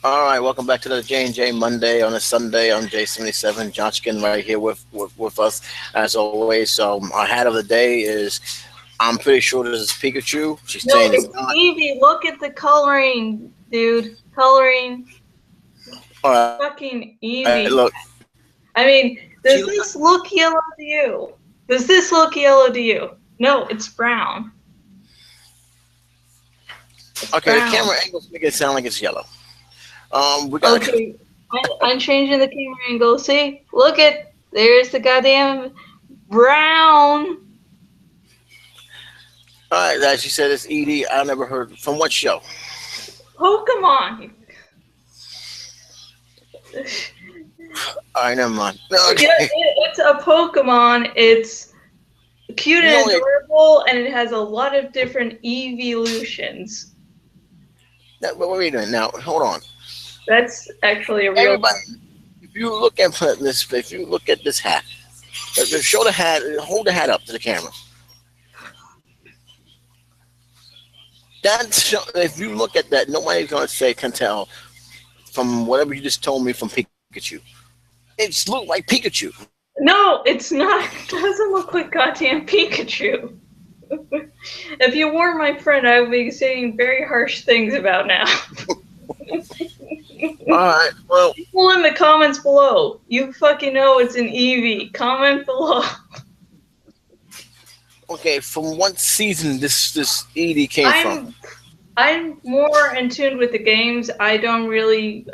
All right, welcome back to the J&J Monday on a Sunday. I'm J77 Johnchkin right here with us as always. So our hat of the day is, I'm pretty sure this is Pikachu. She's No, saying it's it's not. Eevee. Look at the coloring, dude. Coloring. All right, look, Fucking Eevee. I she mean, look does this look yellow to you? Does this look yellow to you? No, it's brown. It's okay. The brown. camera angles make it sound like it's yellow. We got to. Okay, I'm changing the camera angle. See? Look at, there's the goddamn brown. All right, as she said, it's Edie. I never heard from what show. Pokemon. All right, never mind. Yeah, Okay, it's a Pokemon. It's cute you and know adorable, and it has a lot of different evolutions. what are we doing now? Hold on. That's actually a real Everybody, thing. if you look at this, if you look at this hat, show the hat, hold the hat up to the camera. If you look at that, nobody's gonna say can tell from whatever you just told me from Pikachu. It's look like Pikachu. No, it's not. It doesn't look like goddamn Pikachu. If you weren't my friend, I would be saying very harsh things about now. All right. Well, People in the comments below, you fucking know it's an Eevee. Comment below. okay. From what season this Edie came from? I'm more in tune with the games. I don't really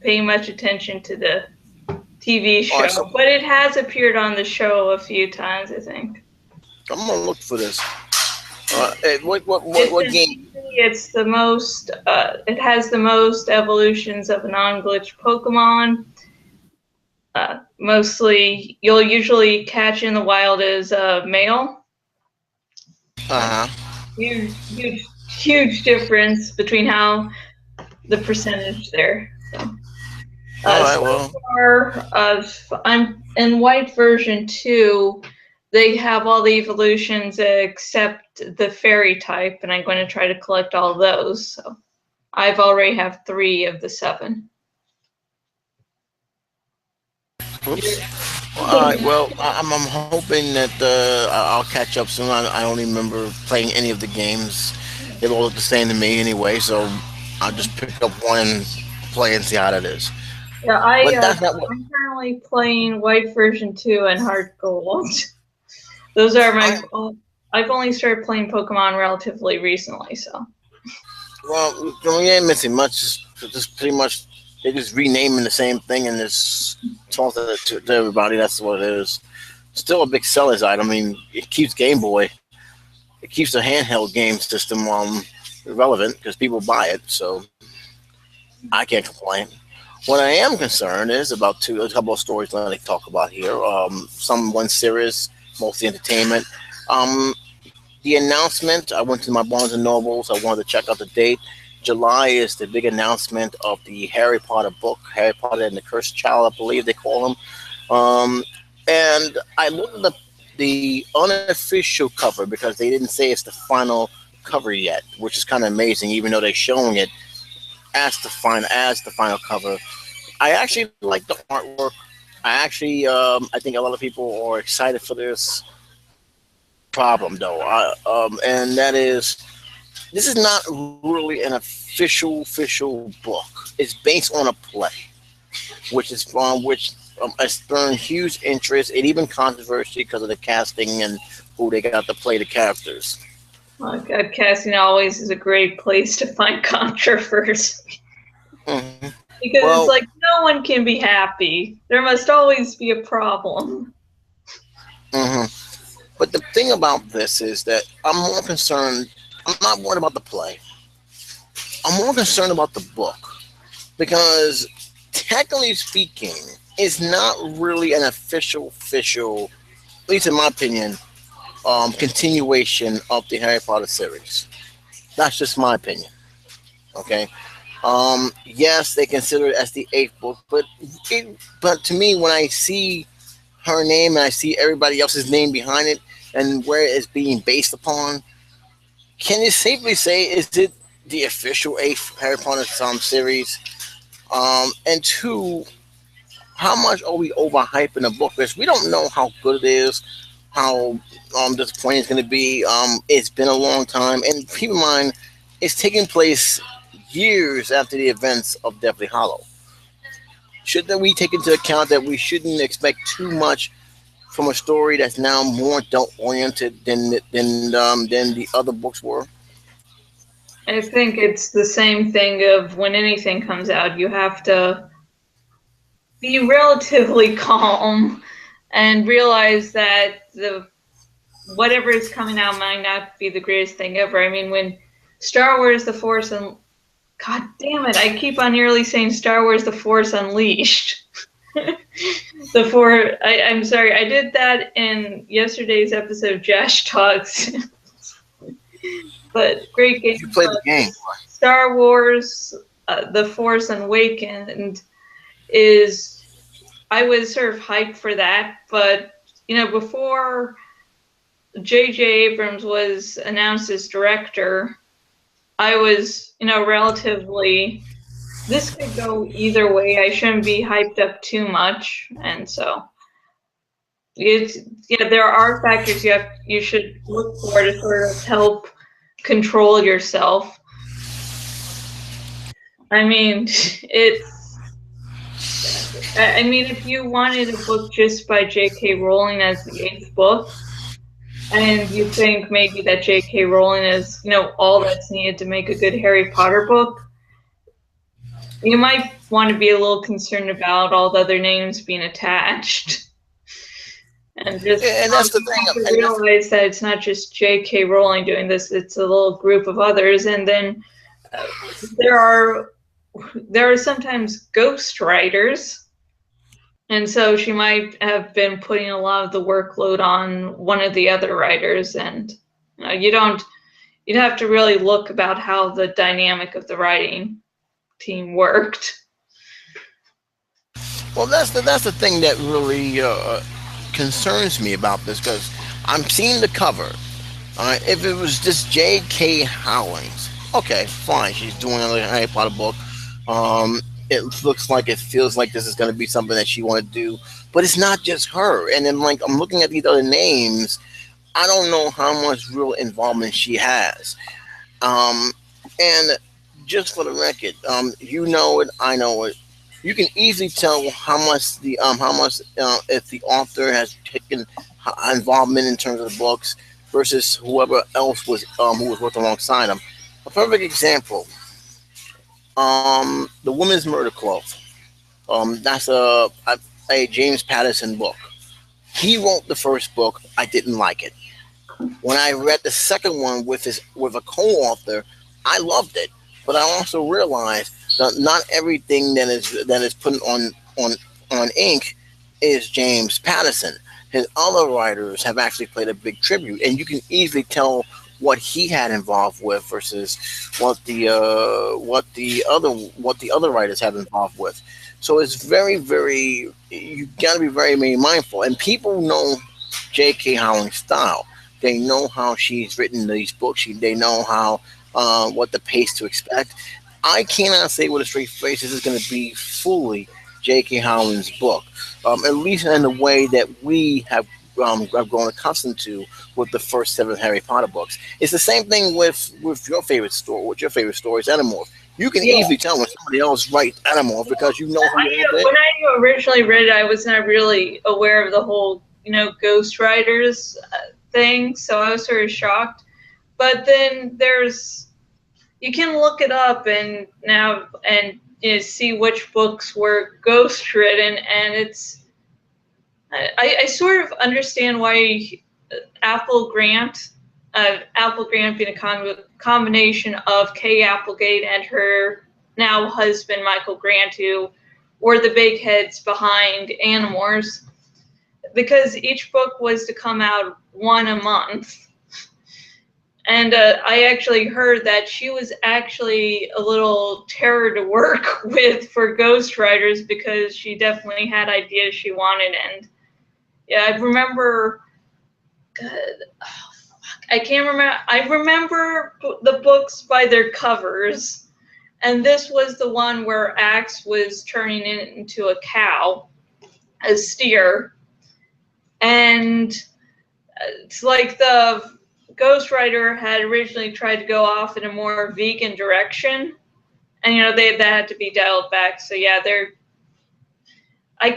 pay much attention to the TV All show, right, so but it has appeared on the show a few times, I think. I'm gonna look for this. It's What an game? Eevee. It's the most. It has the most evolutions of a non-glitch Pokemon. Mostly, you'll usually catch in the wild as a male. Uh huh. Huge difference between how the percentage there. So, All right. so Well, far, I'm in white version 2. They have all the evolutions except the fairy type, and I'm going to try to collect all those. So I've already have 3 of the 7. whoops. All right. Well, I'm hoping that I'll catch up soon. I don't remember playing any of the games. They all look the same to me anyway, so I'll just pick up one and play and see how that is. Yeah, But that's not what I'm currently playing white version 2 and hard gold. Those are my. I. I've only started playing Pokemon relatively recently, so. Well, we ain't missing much. Just pretty much they just renaming the same thing and just talk to everybody. That's what it is. Still a big seller's item. I mean, it keeps Game Boy. It keeps the handheld game system relevant because people buy it. So I can't complain. What I am concerned is about a couple of stories that I talk about here. Some one serious, mostly entertainment. Um, the announcement. I went to my Barnes and Nobles. I wanted to check out the date. July is the big announcement of the Harry Potter book, Harry Potter and the Cursed Child, I believe they call him. Um, and I looked at the unofficial cover because they didn't say it's the final cover yet, which is kind of amazing, even though they're showing it as the final cover. I actually like the artwork. I think a lot of people are excited for this problem though, and that is this is not really an official book. It's based on a play, which is from which has spurned huge interest and even controversy because of the casting and who they got to play the characters. Oh God, casting always is a great place to find controversy. Hmm. Because Well, it's like no one can be happy. There must always be a problem. hmm but the thing about this is that I'm more concerned. I'm not worried about the play. I'm more concerned about the book because, technically speaking, it's not really an official, at least in my opinion, continuation of the Harry Potter series. That's just my opinion. Okay. Yes, they consider it as the eighth book, but to me, when I see her name and I see everybody else's name behind it and where it's being based upon, can you safely say is it the official eighth Harry Potter series? And two, how much are we overhyping a book? Because we don't know how good it is, how disappointing it's going to be. It's been a long time, and keep in mind, it's taking place years after the events of Deathly Hollow. Shouldn't we take into account that we shouldn't expect too much from a story that's now more adult oriented than the other books were? I think it's the same thing of when anything comes out, you have to be relatively calm and realize that the whatever is coming out might not be the greatest thing ever. I mean, when Star Wars: The Force and God damn it, I keep on nearly saying Star Wars: The Force Unleashed. I'm sorry, I did that in yesterday's episode of Jash Talks. But great game. You played the game. Star Wars: The Force Awakens is, I was sort of hyped for that, but before J.J. Abrams was announced as director, I was relatively, this could go either way. I shouldn't be hyped up too much, and so there are factors you should look for to sort of help control yourself. I mean, if you wanted a book just by J.K. Rowling as the 8th book, and you think maybe that J.K. Rowling is, all that's needed to make a good Harry Potter book, you might want to be a little concerned about all the other names being attached. And just and that's the thing. Realize that it's not just J.K. Rowling doing this; it's a little group of others. And then there are sometimes ghost writers, and so she might have been putting a lot of the workload on one of the other writers. And you'd have to really look about how the dynamic of the writing team worked. Well, that's the thing that really concerns me about this, because I'm seeing the cover. If it was just J.K. Rowling's, okay, fine. She's doing a Harry Potter book. It looks like, it feels like this is going to be something that she want to do, but it's not just her. And then, like, I'm looking at these other names. I don't know how much real involvement she has. And just for the record, you know it, I know it. You can easily tell how much if the author has taken involvement in terms of the books versus whoever else was who was working alongside him. A perfect example, the Women's Murder Club. That's a James Patterson book. He wrote the first book. I didn't like it. When I read the second one with a co-author, I loved it. But I also realized that not everything that is put on ink is James Patterson. His other writers have actually played a big tribute, and you can easily tell what he had involved with versus what the other writers have involved with. So it's very, you got to be very mindful. And people know J.K. Rowling's style. They know how she's written these books. They know how what the pace to expect. I cannot say with a straight face this is going to be fully J.K. Rowling's book, at least in the way that we have grown accustomed to with the first 7 Harry Potter books. It's the same thing with your favorite story. With your favorite stories, Animorph. You can easily tell when somebody else writes Animorph because you know who it is. When I originally read it, I was not really aware of the whole ghost writers thing, so I was sort of shocked. But then you can look it up and see which books were ghost written, and I sort of understand why Apple Grant being a combination of Kay Applegate and her now husband Michael Grant, who were the big heads behind Animorphs, because each book was to come out one a month. And I actually heard that she was actually a little terror to work with for ghostwriters, because she definitely had ideas she wanted. And yeah, I remember, I can't remember. I remember the books by their covers, And this was the one where Axe was turning it into a cow, a steer. And it's like the Ghost Rider had originally tried to go off in a more vegan direction. And, you know, that had to be dialed back. So, yeah, I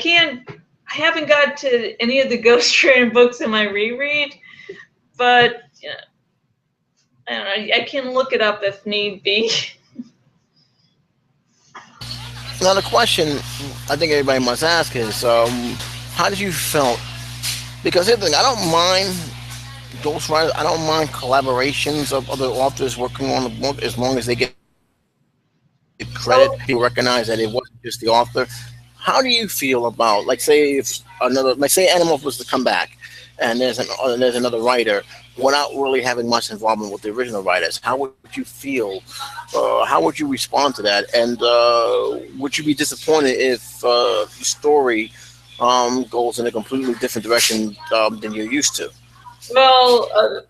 haven't got to any of the Ghost Rider books in my reread, but, you know, I don't know, I can look it up if need be. Now the question I think everybody must ask is, how did you felt? Because here's the thing, I don't mind Ghost Rider. I don't mind collaborations of other authors working on the book as long as they get credit. People recognize that it wasn't just the author. How do you feel about, like, say if say Animorph was to come back, and there's another writer without really having much involvement with the original writers? How would you feel? How would you respond to that? And would you be disappointed if the story goes in a completely different direction than you're used to? Well,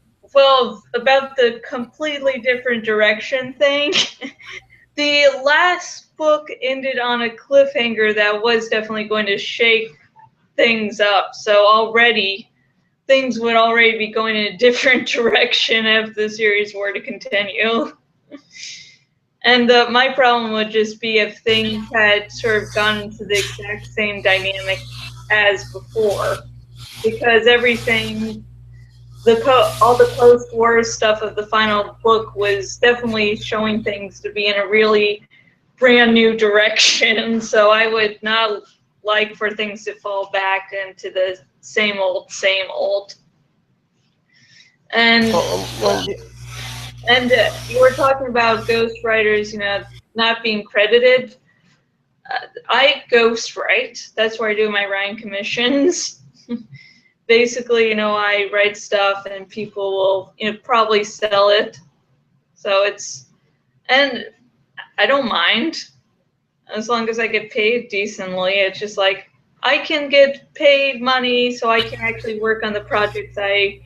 about the completely different direction thing, the last book ended on a cliffhanger that was definitely going to shake things up. So already, things would already be going in a different direction if the series were to continue. And my problem would just be if things had sort of gone into the exact same dynamic as before, because everything, all the post-war stuff of the final book was definitely showing things to be in a really brand new direction. So I would not like for things to fall back into the same old. And you were talking about ghost writers, you know, not being credited. I ghostwrite. That's where I do my writing commissions. Basically, you know, I write stuff and people will, you know, probably sell it. So and I don't mind as long as I get paid decently. It's just like I can get paid money so I can actually work on the projects I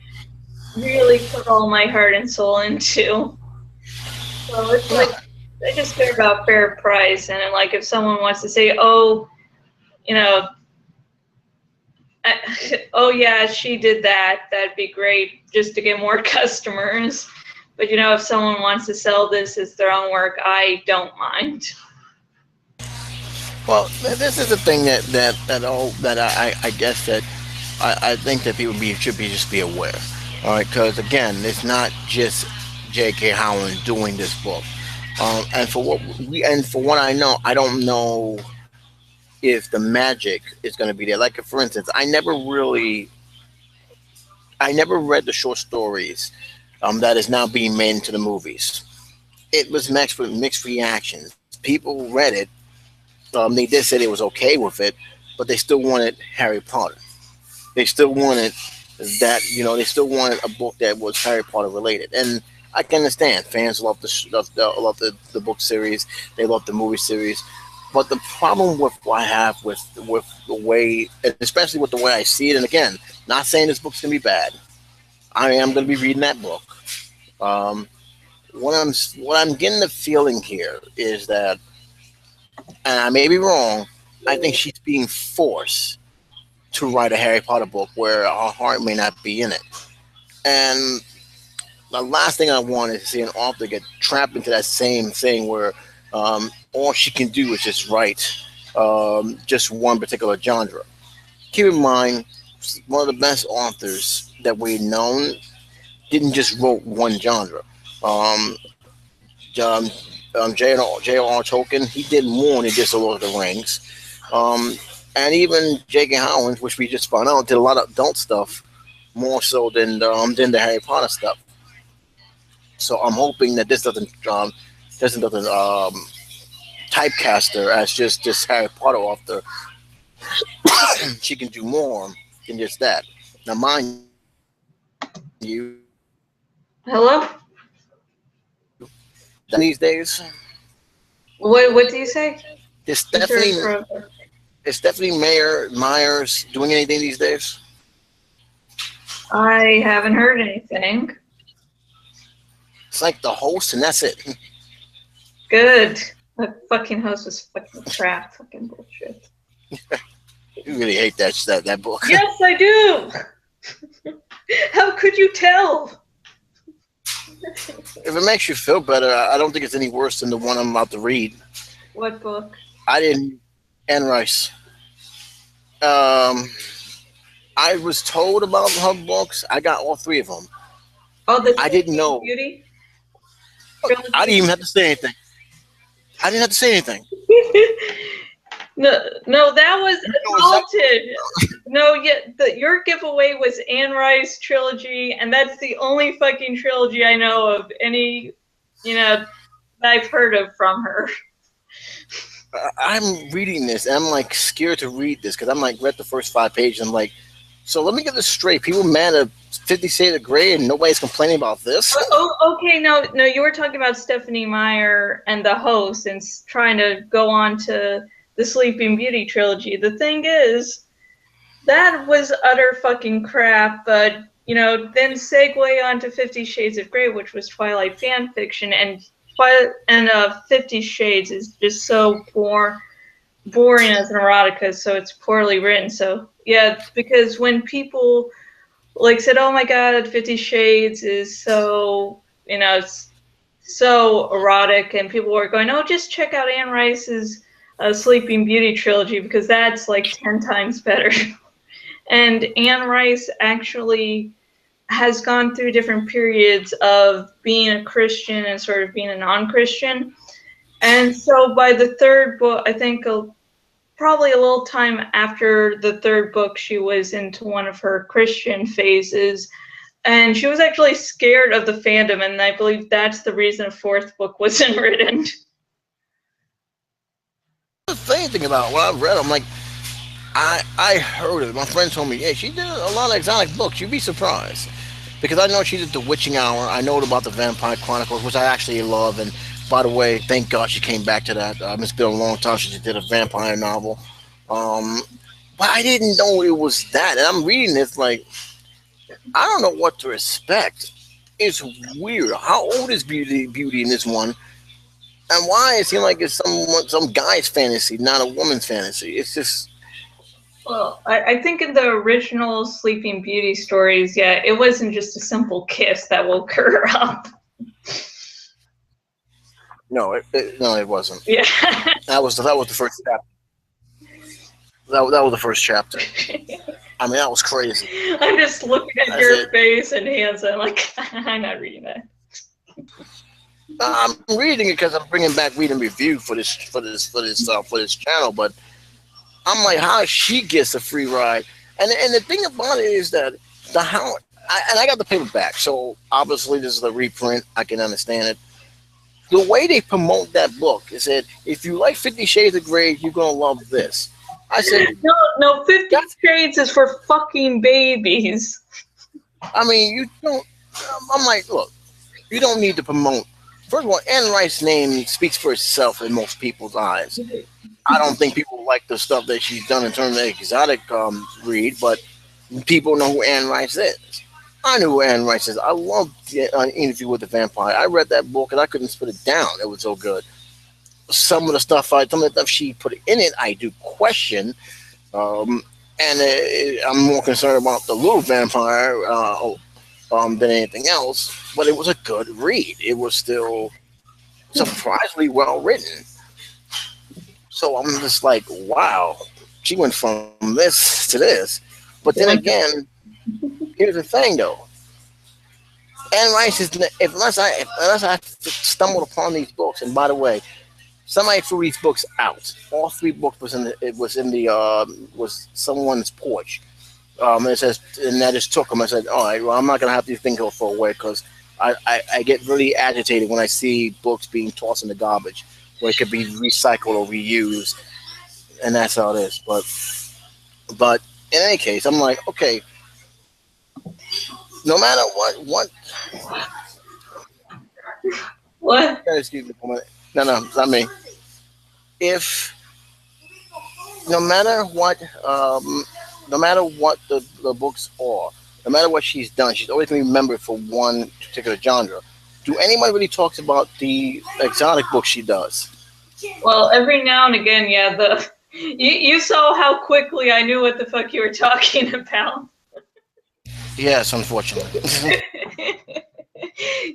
really put all my heart and soul into. So it's like I just care about fair price, and like if someone wants to say, oh, you know, oh yeah, she did that, that'd be great just to get more customers. But you know, if someone wants to sell this as their own work, I don't mind. Well, this is the thing that I guess that I think that people should just be aware. All right, because again, it's not just J.K. Rowling doing this book, and for what I know, I don't know if the magic is going to be there. Like, for instance, I never read the short stories that is now being made into the movies. It was mixed with mixed reactions. People read it. They did say they was okay with it, but they still wanted Harry Potter. They still wanted that, you know, they still wanted a book that was Harry Potter related. And I can understand fans love the book series, they love the movie series. But the problem with what I have with the way, especially with the way I see it, and again, not saying this book's gonna be bad. I am gonna be reading that book. What I'm getting the feeling here is that, and I may be wrong, I think she's being forced to write a Harry Potter book where her heart may not be in it. And the last thing I want is to see an author get trapped into that same thing where all she can do is just write just one particular genre. Keep in mind, one of the best authors that we've known didn't just wrote one genre. J.R.R. Tolkien, he did more than just The Lord of the Rings. And even J.K. Rowling, which we just found out, did a lot of adult stuff, more so than the Harry Potter stuff. So I'm hoping that this doesn't typecast her as just this Harry Potter author. She can do more than just that. Now, mind you, Hello? these days, What do you say? is Stephanie Myers doing anything these days? I haven't heard anything. It's like the host, and that's it. Good. That fucking host was fucking crap. Fucking bullshit. You really hate that book. Yes, I do. How could you tell? If it makes you feel better, I don't think it's any worse than the one I'm about to read. What book? I didn't. Anne Rice. I was told about her books. I got all 3 of them. Oh, the I didn't know. Beauty? I didn't even have to say anything. I didn't have to say anything. No, that was assaulted. No, your giveaway was Anne Rice trilogy, and that's the only fucking trilogy I know of any, that I've heard of from her. I'm reading this, and I'm like scared to read this because I'm like read the first 5 pages. And I'm like, so let me get this straight. People mad at 50 Shades of Grey, and nobody's complaining about this. Oh, okay, no, you were talking about Stephenie Meyer and the host, and trying to go on to the Sleeping Beauty trilogy. The thing is, that was utter fucking crap. But then segue on to 50 Shades of Grey, which was Twilight fan fiction, and 50 Shades is just so boring as an erotica, so it's poorly written. So yeah, because when people said, "Oh my God, 50 Shades is so it's so erotic," and people were going, "Oh, just check out Anne Rice's Sleeping Beauty trilogy because that's like 10 times better." And Anne Rice actually has gone through different periods of being a Christian and sort of being a non-Christian. And so by the 3rd book, I think probably a little time after the 3rd book, she was into one of her Christian phases. And she was actually scared of the fandom, and I believe that's the reason a 4th book wasn't written. The funny thing about what I've read, I'm like, I heard it. My friend told me, yeah, she did a lot of exotic books. You'd be surprised. Because I know she did The Witching Hour. I know about the Vampire Chronicles, which I actually love. And by the way, thank God she came back to that. It's been a long time since she did a vampire novel. But I didn't know it was that. And I'm reading this like, I don't know what to expect. It's weird. How old is Beauty in this one? And why it seems like it's some guy's fantasy, not a woman's fantasy. It's just... Well, I think in the original Sleeping Beauty stories, yeah, it wasn't just a simple kiss that woke her up. No, it wasn't. Yeah. That was the first chapter. That was the first chapter. I mean, that was crazy. I'm just looking at your face and hands, and I'm like, I'm not reading that. I'm reading it because I'm bringing back Read and Review for this channel, but I'm like, how she gets a free ride, and the thing about it is that I got the paperback, so obviously this is a reprint. I can understand it. The way they promote that book is that if you like 50 Shades of Grey, you're gonna love this. I said, no, 50 Shades is for fucking babies. I mean, you don't. I'm like, look, you don't need to promote. First of all, Anne Rice's name speaks for itself in most people's eyes. I don't think people like the stuff that she's done in terms of exotic read, but people know who Anne Rice is. I knew who Anne Rice is. I loved an Interview with the Vampire. I read that book and I couldn't put it down. It was so good. Some of the stuff she put in it, I do question, and I'm more concerned about the little vampire than anything else. But it was a good read. It was still surprisingly well written. So I'm just like, wow, she went from this to this. But then again, here's the thing, though. Anne Rice is, unless I stumbled upon these books, and by the way, somebody threw these books out. All 3 books was someone's porch. And it says, and I just took them. I said, all right, well, I'm not gonna have these things go throw away because I get really agitated when I see books being tossed in the garbage, where it could be recycled or reused, and that's how it is. But in any case, I'm like, okay, no matter What? Excuse me for a minute. No, it's not me. No matter what the books are, no matter what she's done, she's always been remembered for one particular genre. do anybody really talks about the exotic books she does? Well, every now and again, yeah. You saw how quickly I knew what the fuck you were talking about. Yes, unfortunately.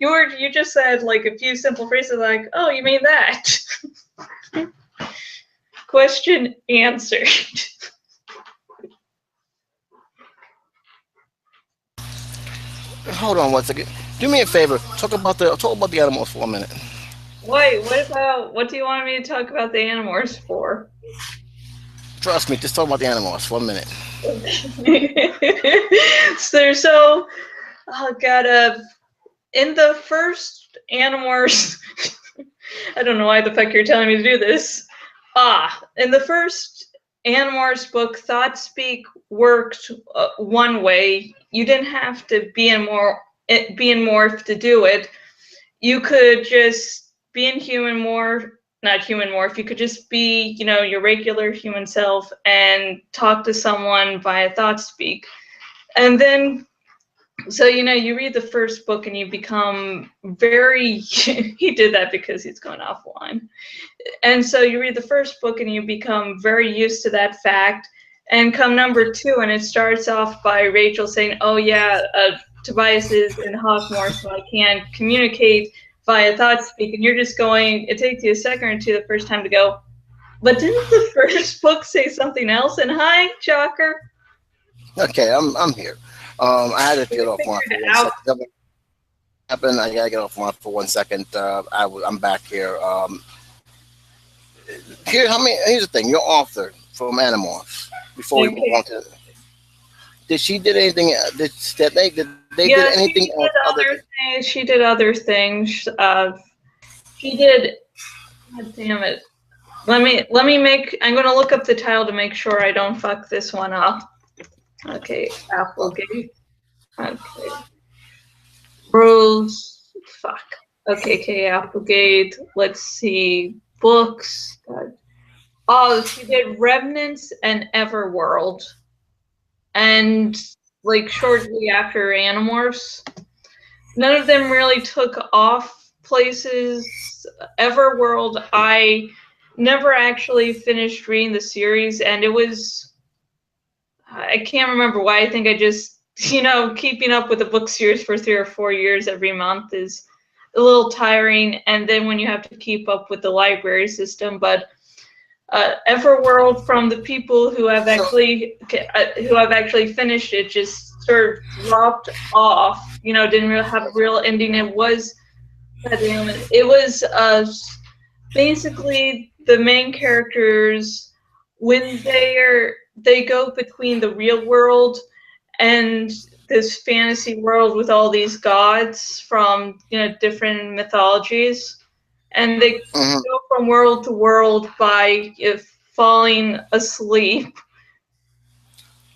You just said like a few simple phrases like, "Oh, you mean that?" Question answered. Hold on one second. Do me a favor. Talk about the animals for a minute. Wait, what do you want me to talk about the animals for? Trust me. Just talk about the animals for a minute. So, oh god, in the first Animorphs, I don't know why the fuck you're telling me to do this. In the first Animorphs book, Thoughtspeak worked one way. You didn't have to be in morph to do it. You could just be in not human morph. You could just be, your regular human self and talk to someone via Thoughtspeak. And then so, you read the first book and you become very, he did that because he's going offline. And so you read the first book and you become very used to that fact. And come number 2, and it starts off by Rachel saying, oh yeah, Tobias is in Hawkmoor, so I can't communicate via Thoughtspeak. And you're just going, it takes you a second or two the first time to go, but didn't the first book say something else? And hi, Shocker. Okay, I'm here. I had to get offline for 1 second. Happened. I gotta get offline for 1 second. I'm back here. Here's the thing. You're author from Animorphs. Before we move on to, did she did anything? Did they did anything she did other things. She did other things. She did. God damn it. Let me make. I'm gonna look up the title to make sure I don't fuck this one up. Okay, Applegate. Okay. Rose. Fuck. Okay, Applegate. Let's see. Books. God. Oh, she did Remnants and Everworld. And, shortly after Animorphs. None of them really took off places. Everworld, I never actually finished reading the series, and it was... I can't remember why. I think I just, keeping up with the book series for 3 or 4 years every month is a little tiring. And then when you have to keep up with the library system, but Everworld, from the people who have actually finished it, just sort of dropped off. Didn't really have a real ending. It was, basically the main characters, when they go between the real world and this fantasy world with all these gods from different mythologies, and they go from world to world by falling asleep.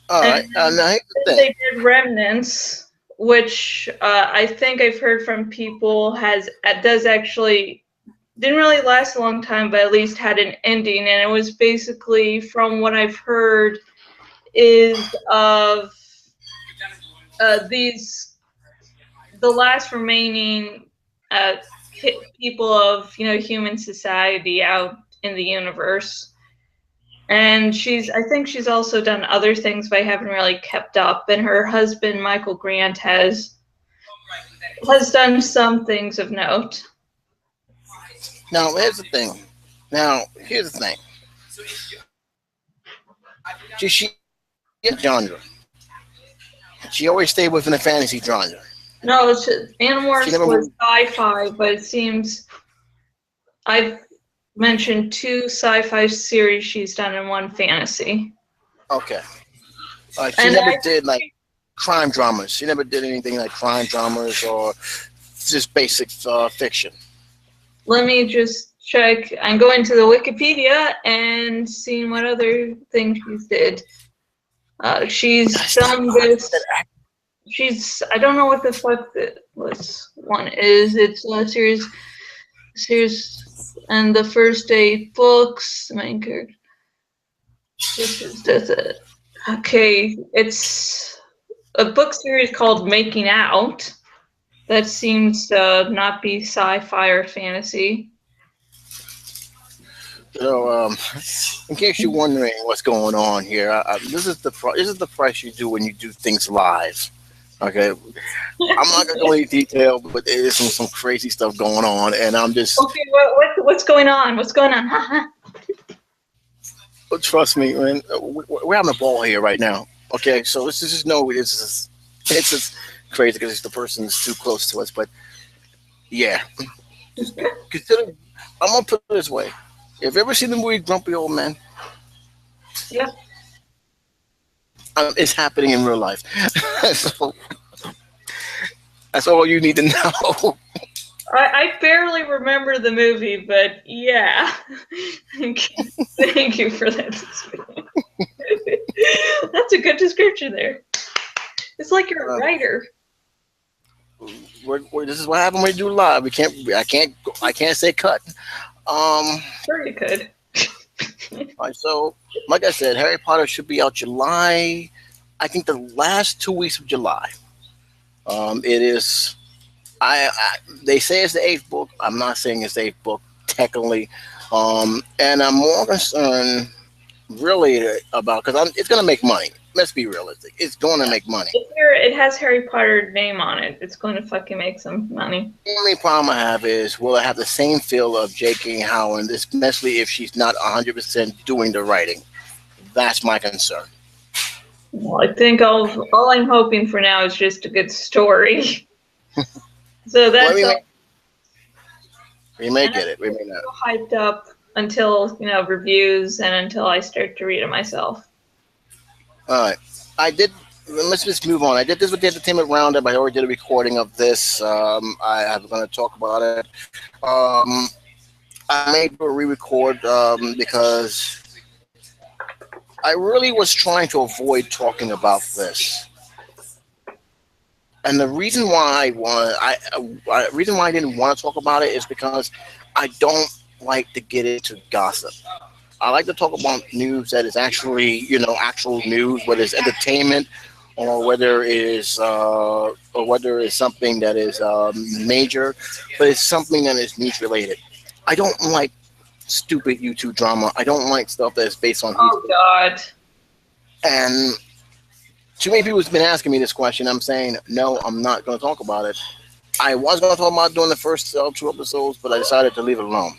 All right. Now here's the thing. They did Remnants, which I think I've heard from people does actually. Didn't really last a long time, but at least had an ending, and it was basically, from what I've heard, is of the last remaining people of human society out in the universe. And I think she's also done other things, but I haven't really kept up. And her husband, Michael Grant, has done some things of note. Now, here's the thing. She genre. She always stayed within the fantasy genre. No, Animorphs was sci-fi, but it seems I've mentioned 2 sci-fi series she's done and 1 fantasy. Okay. She never did crime dramas. She never did anything like crime dramas or just basic fiction. Let me just check. I'm going to the Wikipedia and seeing what other things she did. She's done this. I don't know what the fuck this one is. It's a series, and the first 8 books. The main character. That's it. Okay, it's a book series called Making Out. that seems to not be sci-fi or fantasy. So, in case you're wondering what's going on here, this is the price you do when you do things live. Okay, I'm not gonna go into detail, but there's some crazy stuff going on, and I'm just. Okay, what's going on? What's going on? Trust me, man. We're having a ball here right now. Okay, so let's just know it's just crazy because the person is too close to us. But yeah, consider. I'm gonna put it this way: if you ever seen the movie Grumpy Old Man, Yeah. it's happening in real life. So that's all you need to know. I barely remember the movie, but yeah. Thank you for that description. That's a good description there. It's like you're a writer. This is what happens when you do live. I can't say cut. Sure you could. All right, so like I said, Harry Potter should be out July. I think the last 2 weeks of July. It is. They say it's the 8th book. I'm not saying it's the 8th book technically, and I'm more concerned really about because it's going to make money. Let's be realistic. It's going to make money. It has Harry Potter name on it. It's going to fucking make some money. The only problem I have is will it have the same feel of J.K. Rowling, especially if she's not 100% doing the writing. That's my concern. Well, I think all I'm hoping for now is just a good story. So that's we may get it. We may not. Hyped up until reviews and until I start to read it myself. All right, let's just move on. I did this with the Entertainment Roundup. I already did a recording of this. I'm going to talk about it. I made a re-record because I really was trying to avoid talking about this. And the reason why I didn't want to talk about it is because I don't like to get into gossip. I like to talk about news that is actually, actual news, whether it's entertainment or whether it is something that is major, but it's something that is news related. I don't like stupid YouTube drama. I don't like stuff that is based on. Oh God. And too many people have been asking me this question. I'm saying, no, I'm not going to talk about it. I was going to talk about doing the first 2 episodes, but I decided to leave it alone.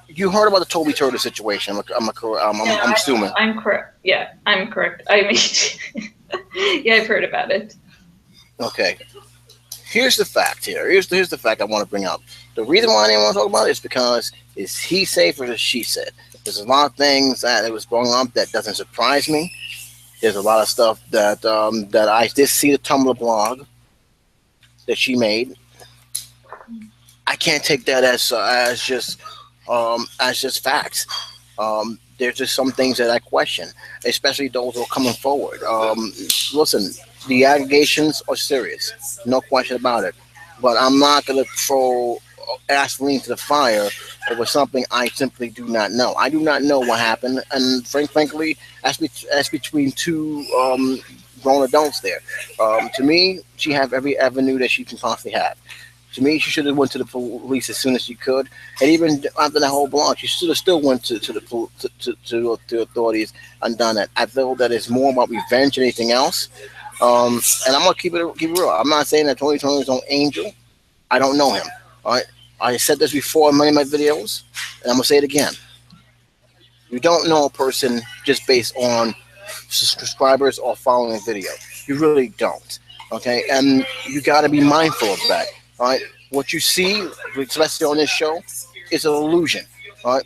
You heard about the Toby Turtle situation. I'm assuming. I'm correct. Yeah, I'm correct. I mean, yeah, I've heard about it. Okay. Here's the fact here. Here's the fact I want to bring up. The reason why I didn't want to talk about it is because is he said versus she said. There's a lot of things that was going on that doesn't surprise me. There's a lot of stuff that I did see the Tumblr blog that she made. I can't take that as just facts. There's just some things that I question, especially those who are coming forward. Listen, the allegations are serious, no question about it. But I'm not going to throw gasoline to the fire over something I simply do not know. I do not know what happened, and frankly, that's between two grown adults there. To me, she have every avenue that she can possibly have. To me, she should have went to the police as soon as she could, and even after that whole blog, she should have still went to the authorities and done it. I feel that it's more about revenge than anything else. And I'm gonna keep it real. I'm not saying that Tony is no angel. I don't know him. All right, I said this before in many of my videos, and I'm gonna say it again. You don't know a person just based on subscribers or following a video. You really don't. Okay, and you got to be mindful of that. All right, what you see, especially on this show, is an illusion. All right,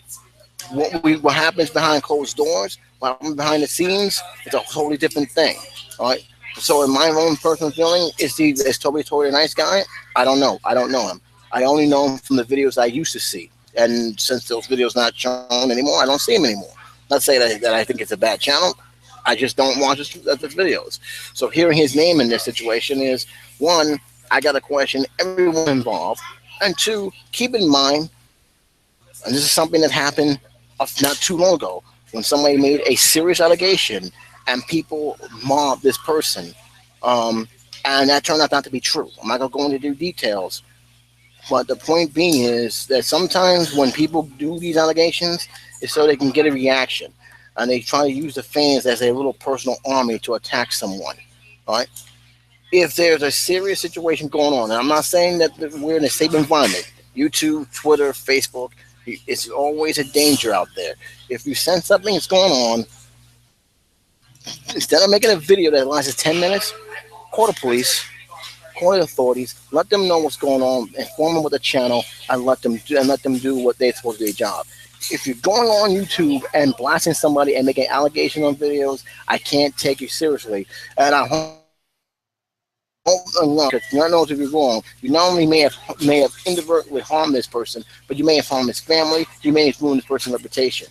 what happens behind closed doors, what happens behind the scenes, it's a totally different thing. All right. So in my own personal feeling, is Toby a nice guy? I don't know. I don't know him. I only know him from the videos I used to see. And since those videos not shown anymore, I don't see him anymore. Not saying that I think it's a bad channel. I just don't watch his videos. So hearing his name in this situation is, one, I got to question everyone involved. And two, keep in mind, and this is something that happened not too long ago, when somebody made a serious allegation and people mobbed this person. and that turned out not to be true. I'm not gonna go into details, but the point being is that sometimes when people do these allegations, it's so they can get a reaction, and they try to use the fans as a little personal army to attack someone. All right. If there's a serious situation going on, and I'm not saying that we're in a safe environment, YouTube, Twitter, Facebook, it's always a danger out there. If you sense something is going on, instead of making a video that lasts 10 minutes, call the police, call the authorities, let them know what's going on, inform them with the channel, and let them do what they're supposed to do their job. If you're going on YouTube and blasting somebody and making allegations on videos, I can't take you seriously. And I hope because God knows if you're wrong, you not only may have inadvertently harmed this person, but you may have harmed his family, you may have ruined this person's reputation.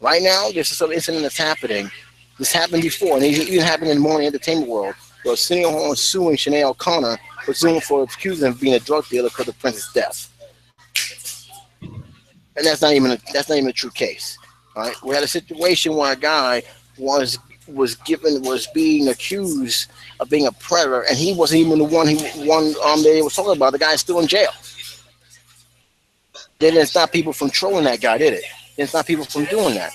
Right now, there's a sort of incident that's happening. This happened before, and it even happened in the morning entertainment world. Where Arsenio Hall is suing Sinead O'Connor for accusing him of being a drug dealer because of Prince's death. And that's not even a true case. All right, we had a situation where a guy was being accused of being a predator, and he wasn't even the one they was talking about. The guy's still in jail. They didn't stop people from trolling that guy, did it? They didn't stop people from doing that.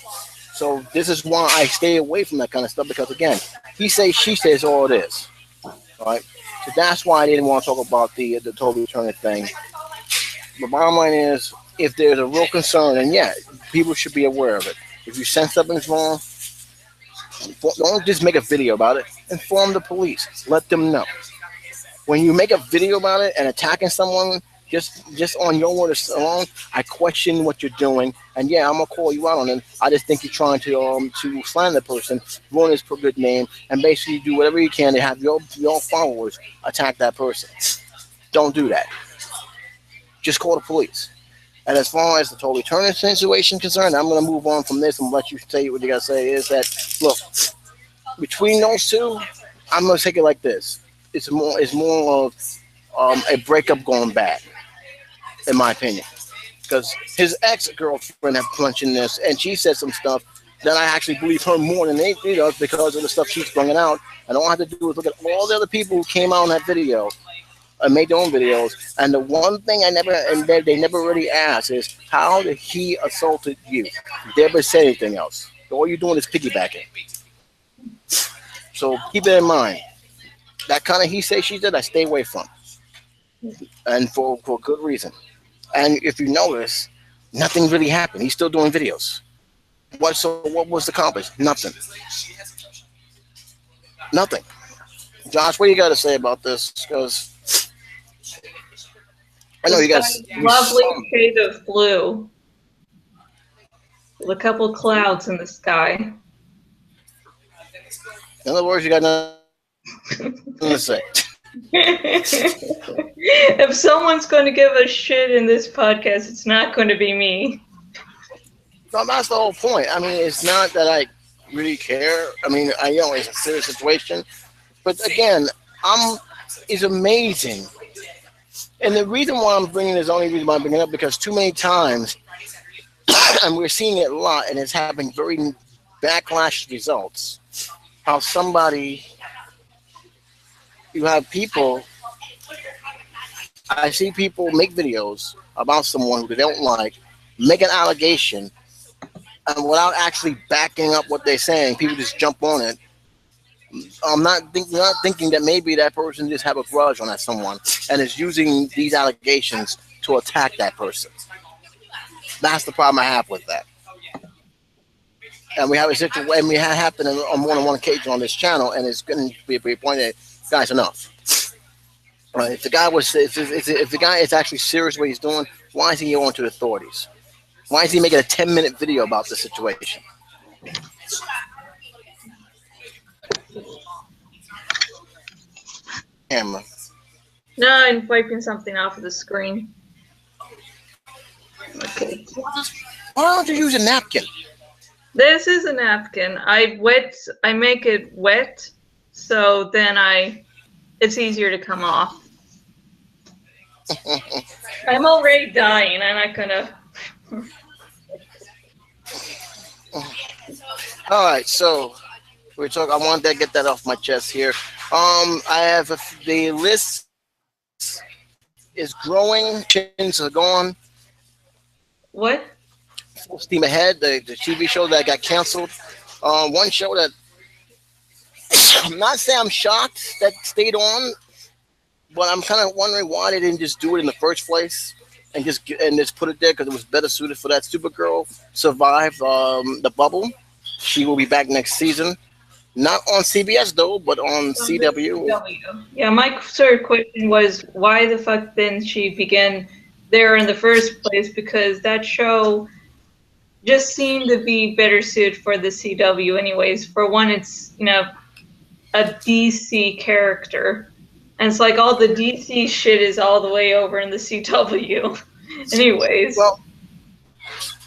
So this is why I stay away from that kind of stuff, because again, he says, she says, all it is. All right. So that's why I didn't want to talk about the Toby Turner thing. The bottom line is, if there's a real concern, and yeah, people should be aware of it. If you sense something's wrong, don't just make a video about it. Inform the police. Let them know. When you make a video about it and attacking someone just on your word alone, I question what you're doing. And yeah, I'm gonna call you out on it. I just think you're trying to slander the person, ruin his good name, and basically do whatever you can to have your followers attack that person. Don't do that. Just call the police. And as far as the Toby Turner situation concerned, I'm going to move on from this and let you say what you got to say. Is that, look, between those two, I'm going to take it like this. It's more of a breakup going bad, in my opinion. Because his ex-girlfriend had punched in this, and she said some stuff that I actually believe her more than they does because of the stuff she's bringing out. And all I have to do is look at all the other people who came out in that video and made their own videos, and the one thing they never really asked is, how did he assaulted you? They never said anything else. All you're doing is piggybacking. So keep it in mind. That kind of he say she said, I stay away from, and for good reason. And if you notice, nothing really happened. He's still doing videos. What was accomplished? Nothing. Josh, what do you got to say about this? Because I know you guys. Lovely shade of blue with a couple clouds in the sky. In other words, you got nothing to say. If someone's going to give a shit in this podcast, it's not going to be me. No, that's the whole point. I mean, it's not that I really care. I mean, I know it's a serious situation, but again, it's amazing. And the reason why I'm bringing this, only reason why I'm bringing it up, because too many times, and we're seeing it a lot, and it's having very backlash results. How you have people, I see people make videos about someone who they don't like, make an allegation, and without actually backing up what they're saying, people just jump on it. I'm not thinking that maybe that person just have a grudge on that someone and is using these allegations to attack that person. That's the problem I have with that. And we have a situation, we have happened on more than one occasion on this channel, and it's going to be a point that, guys, enough. If the guy is actually serious what he's doing, why is he going to the authorities? Why is he making a 10-minute video about the situation? Camera. No, I'm wiping something off of the screen. Okay. Why don't you use a napkin? This is a napkin. I make it wet, so then it's easier to come off. I'm already dying. I'm not gonna. All right, so we're talking. I wanted to get that off my chest here. I have the list is growing. Chins are gone. What? Full steam ahead. The TV show that got canceled. One show that I'm not saying I'm shocked that stayed on, but I'm kind of wondering why they didn't just do it in the first place and just put it there because it was better suited for that. Supergirl survived the bubble. She will be back next season. Not on CBS though, but on CW. Yeah, my sort of question was why the fuck didn't she begin there in the first place? Because that show just seemed to be better suited for the CW, anyways. For one, it's a DC character, and it's like all the DC shit is all the way over in the CW. Anyways, Well,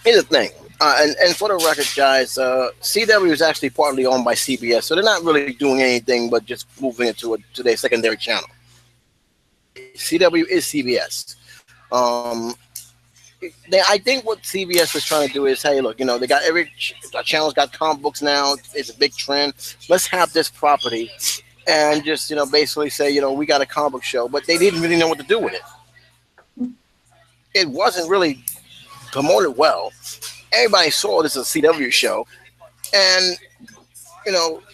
here's the thing. And for the record, guys, CW is actually partly owned by CBS, so they're not really doing anything but just moving it to their secondary channel. CW is CBS. I think what CBS was trying to do is, hey, look, they got every channel's got comic books now. It's a big trend. Let's have this property, and just basically say, we got a comic book show, but they didn't really know what to do with it. It wasn't really promoted well. Everybody saw this as a CW show, and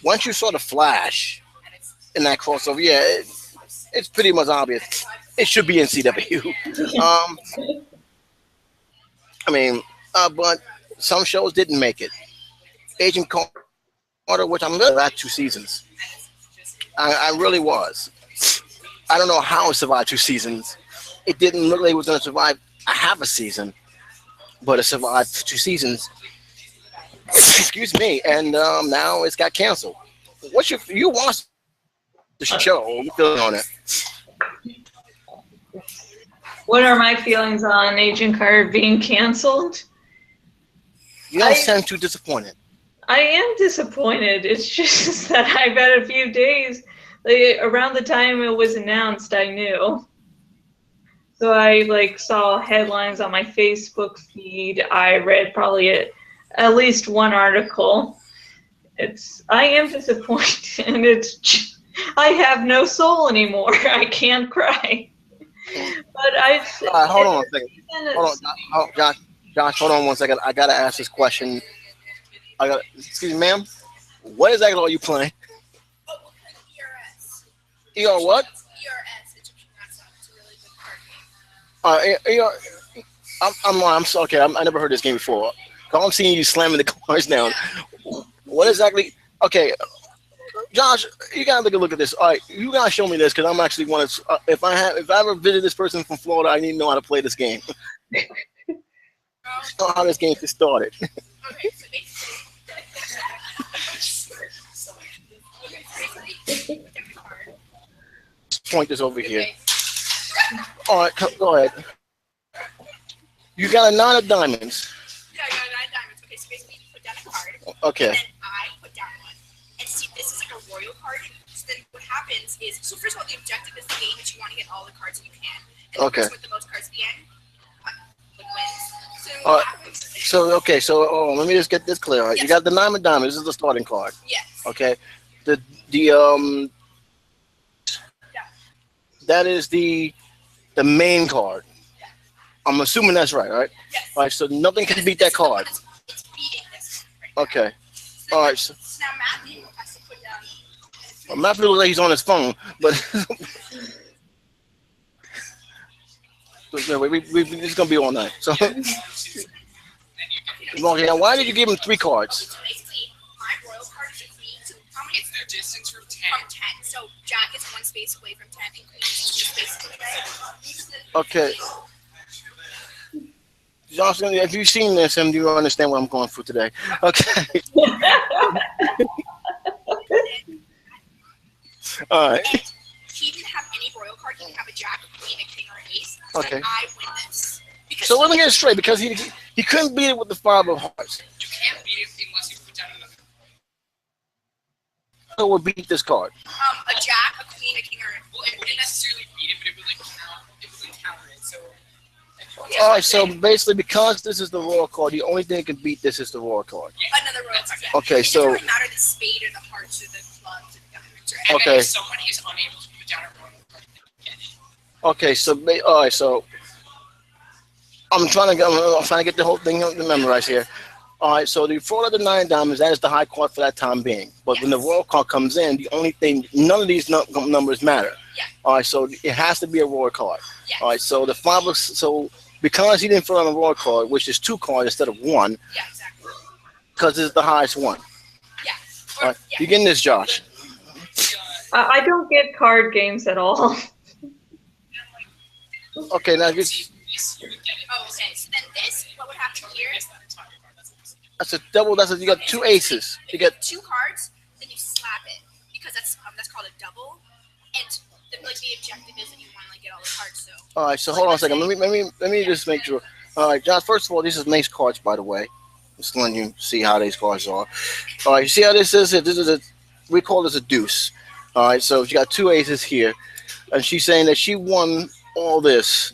once you saw the Flash in that crossover, yeah, it's pretty much obvious it should be in CW. But some shows didn't make it. Agent Carter, which I'm really at 2 seasons. I really was. I don't know how it survived 2 seasons. It didn't look like it was going to survive a half a season, but it survived 2 seasons. Excuse me, and now it's got canceled. You watched the show? What you feeling on it? What are my feelings on Agent Carter being canceled? You don't sound too disappointed. I am disappointed. It's just that I've had a few days. Around the time it was announced, I knew. So I saw headlines on my Facebook feed. I read probably at least one article. I am disappointed, and I have no soul anymore. I can't cry. But hold on a second. Hold on, Josh. Hold on 1 second. I gotta ask this question. Excuse me, ma'am. What exactly are you playing? ER what? ERS. Egyptian Asset. It's a really good card game. I'm so okay. I never heard this game before. I'm seeing you slamming the cards down. What exactly? Okay, Josh, you gotta look at this. All right, you gotta show me this because I'm actually want to. If I ever visit this person from Florida, I need to know how to play this game. Know how this game gets started. Okay, point this over here. All right, go ahead. You got a 9 of diamonds. Yeah, I got a 9 of diamonds. Okay, so basically you put down a card. Okay. And then I put down one. And see, this is like a royal card. So then what happens is, so first of all, the objective is the game that you want to get all the cards that you can. And the person with the most cards at the end wins. So let me just get this clear. Right? Yes. You got the 9 of diamonds. This is the starting card. Yes. Okay. That is the main card. Yeah. I'm assuming that's right, right? Yes. All right, so nothing can beat that card. It's beating this right okay. Now. All right. So now Matthew has to put down. Well, Matthew looks like he's on his phone, but it's gonna be all night. So why did you give him 3 cards? So basically, my royal card is a queen. So how many? It's their distance from 10. From 10. So Jack is 1 space away from 10, and Queen is 2 spaces away. Okay. Johnson, if you've seen this, and you understand what I'm going through today. Okay. All right. And he didn't have any royal card. He didn't have a jack, a queen, a king, or an ace. So okay. I win this. So let me get it straight, because he couldn't beat it with the 5 of hearts. You can't beat it unless you put down another. Who would beat this card? A jack, a queen, a king, or a... Well, it wouldn't necessarily beat it, but it would counter it. So. All right, so basically, because this is the royal card, the only thing that can beat this is the royal card. Yeah. Another royal card. Okay, it so. It doesn't really matter the spade or the hearts or the clubs or the diamonds or And Okay. then if someone is unable to put down a royal card, they get it. Okay, so all right, so I'm trying to get the whole thing memorized here. All right, so the 4 of the 9 diamonds, that is the high card for that time being. But when the royal card comes in, the only thing, none of these numbers matter. Yeah. All right, so it has to be a royal card. Yes. All right, so the 5 of, so because he didn't fill out a royal card, which is 2 cards instead of 1, Yeah, exactly. because it's the highest one. Yeah. All right, you getting this, Josh? I don't get card games at all. Okay, now you, Oh, okay. So then this, what would happen here is that's a double. You got 2 aces. You get 2 cards, then you slap it because that's called a double, and the objective is that you want to get all the cards. So. all right. So hold on a second. Let me just make sure. All right, Josh. First of all, these are nice cards, by the way. Just letting you see how these cards are. All right, you see how this is? This is we call this a deuce. All right, so you got 2 aces here, and she's saying that she won all this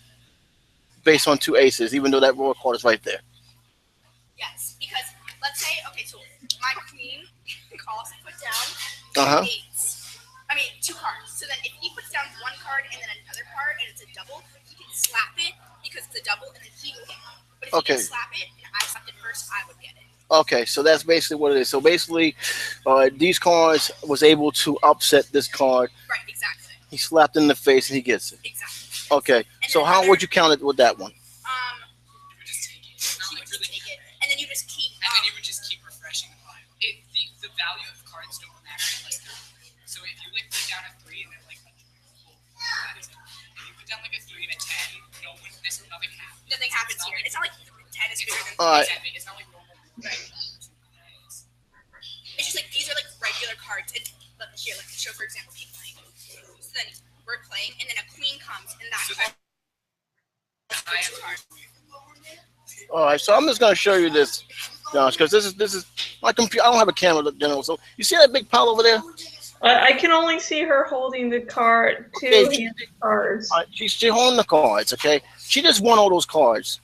based on 2 aces, even though that royal card is right there. Yes, because let's say, okay, so my queen calls to put down 2 eights. I mean, 2 cards. So then if he puts down 1 card and then another card and it's a double, he can slap it because it's a double and then he will get it. But if he didn't slap it and I slapped it first, I would get it. Okay, so that's basically what it is. So basically, these cards was able to upset this card. Right, exactly. He slapped in the face and he gets it. Exactly. Okay, so how would you count it with that one? He would just take it, and then you just keep. And then you would just keep refreshing the pile. The value of cards don't actually so if you put down a 3 and then that is it. If you put down a 3 and a 10, nothing happens. Nothing happens here. It's not like 10 is bigger than 3. All right. It's not like normal. Right. It's just these are regular cards. And here, show for example, keep playing. So then we're playing, and then a queen comes, and that's card. All right, so I'm just gonna show you this, Josh, because this is my computer. I don't have a camera, general. So you see that big pile over there? I can only see her holding the card, 2 handed cards. All right, she's holding the cards. Okay, she just won all those cards.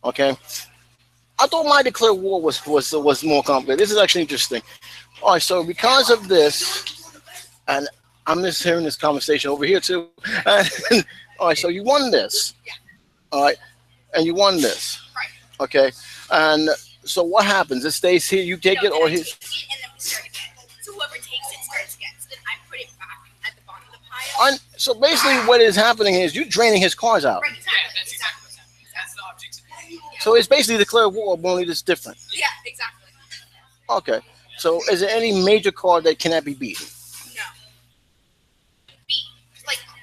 Okay, I thought my declare war was more complicated. This is actually interesting. All right, so because of this, and I'm just hearing this conversation over here too. All right, so you won this. Yeah. All right, and you won this. Right. Okay, and so what happens? It stays here. You take it, or he? Take it, and then we start again. So whoever takes it starts again. So then I put it back at the bottom of the pile. So basically, what is happening is you're draining his cards out. Right, exactly. Yeah, that's exactly what's happening. That's the object of it. Yeah. So it's basically declare war, but only just different. Yeah, exactly. Okay. So is there any major card that cannot be beaten? No.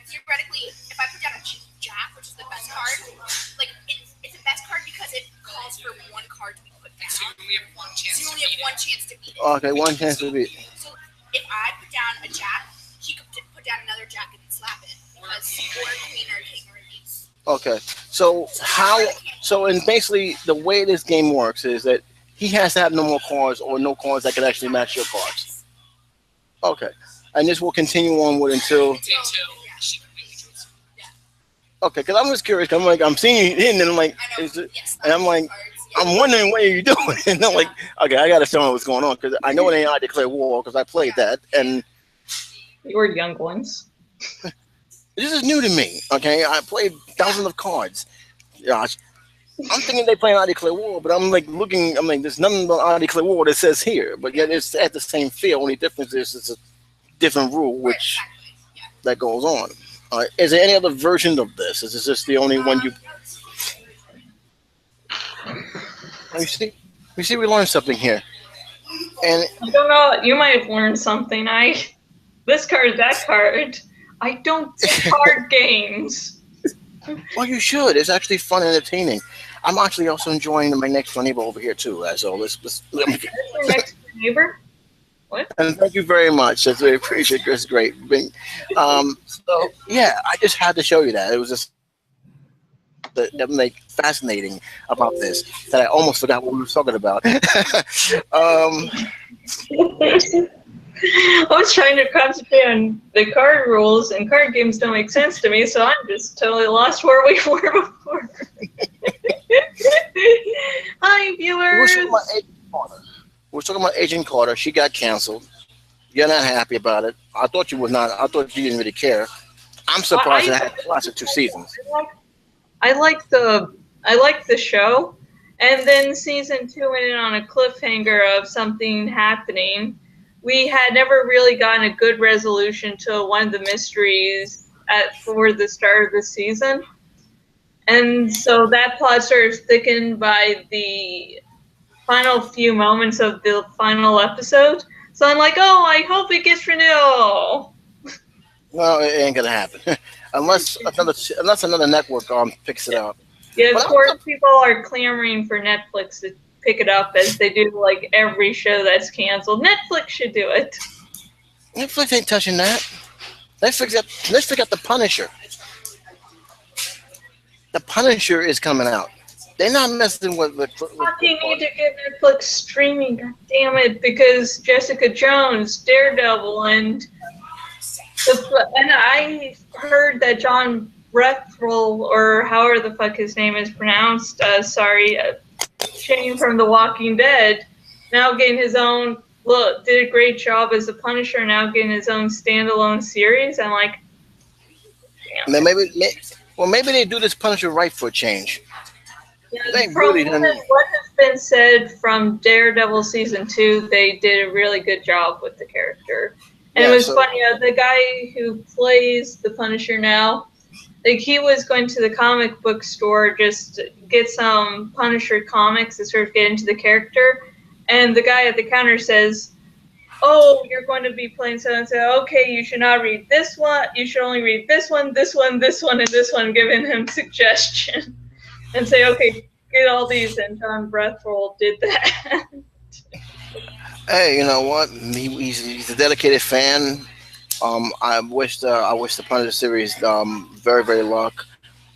Theoretically, if I put down a jack, which is the best card, it's the best card because it calls for 1 card to be put down. So you only have 1 chance. So you only have 1 chance to beat it. Okay, 1 chance to beat. So if I put down a jack, he could put down another jack and slap it. Or a queen or a king or an ace. Okay. So and basically the way this game works is that he has to have no more cards or no cards that can actually match your cards. Okay. And this will continue onward until. She completely. Okay, because I'm just curious. I'm seeing you hitting, and I'm like, and I'm like, I'm wondering what are you doing? And I'm like, okay, I gotta show what's going on because I know it ain't I declare war because I played that, and You were young ones. this is new to me. Okay, I played thousands of cards. Gosh, I'm thinking they play I declare war, but I'm like looking. I'm like, there's nothing about I declare war that says here, but yet it's at the same feel. Only difference is it's a different rule which that goes on. All right, is there any other version of this? Is this just the only one you? You see, we learned something here, and I don't know. You might have learned something. This card, that card. I don't get card games. well, you should. It's actually fun and entertaining. I'm actually also enjoying my next door neighbor over here too. So let's Your next neighbor. What? And thank you very much. That's very appreciated. It's great. So yeah, I just had to show you that. It was just that like fascinating about this that I almost forgot what we were talking about. I was trying to concentrate on the card rules, and card games don't make sense to me, so I'm just totally lost where we were before. Hi, viewers. We're talking about Agent Carter. She got canceled. You're not happy about it. I thought you was not. I thought you didn't really care. I'm surprised it had lasted 2 seasons. I like the show, and then season 2 went in on a cliffhanger of something happening. We had never really gotten a good resolution to one of the mysteries for the start of the season, and so that plot sort of thickened by the final few moments of the final episode. So I'm like, oh, I hope it gets renewed. No, it ain't gonna happen unless another network picks it up. Yeah, of course, people are clamoring for Netflix to pick it up as they do like every show that's canceled. Netflix should do it. Netflix ain't touching that. Let's forget The Punisher. The Punisher is coming out. They're not messing with the. You need to get Netflix streaming, god damn it, because Jessica Jones, Daredevil, and I heard that John Bernthal, or however the fuck his name is pronounced, Shane from The Walking Dead, now getting his own. Did a great job as the Punisher, now getting his own standalone series. I'm like, damn. Maybe they do this Punisher right for a change. Yeah, what has been said from Daredevil season 2, they did a really good job with the character. And it was funny, the guy who plays the Punisher now, like he was going to the comic book store just to get some Punisher comics to sort of get into the character. And the guy at the counter says, oh, you're going to be playing so-and-so. Okay, you should not read this one. You should only read this one, this one, this one, and this one, giving him suggestion. And say, okay, get all these. And John Bernthal did that. Hey, you know what? He's a dedicated fan. I wish the Punisher series very, very luck.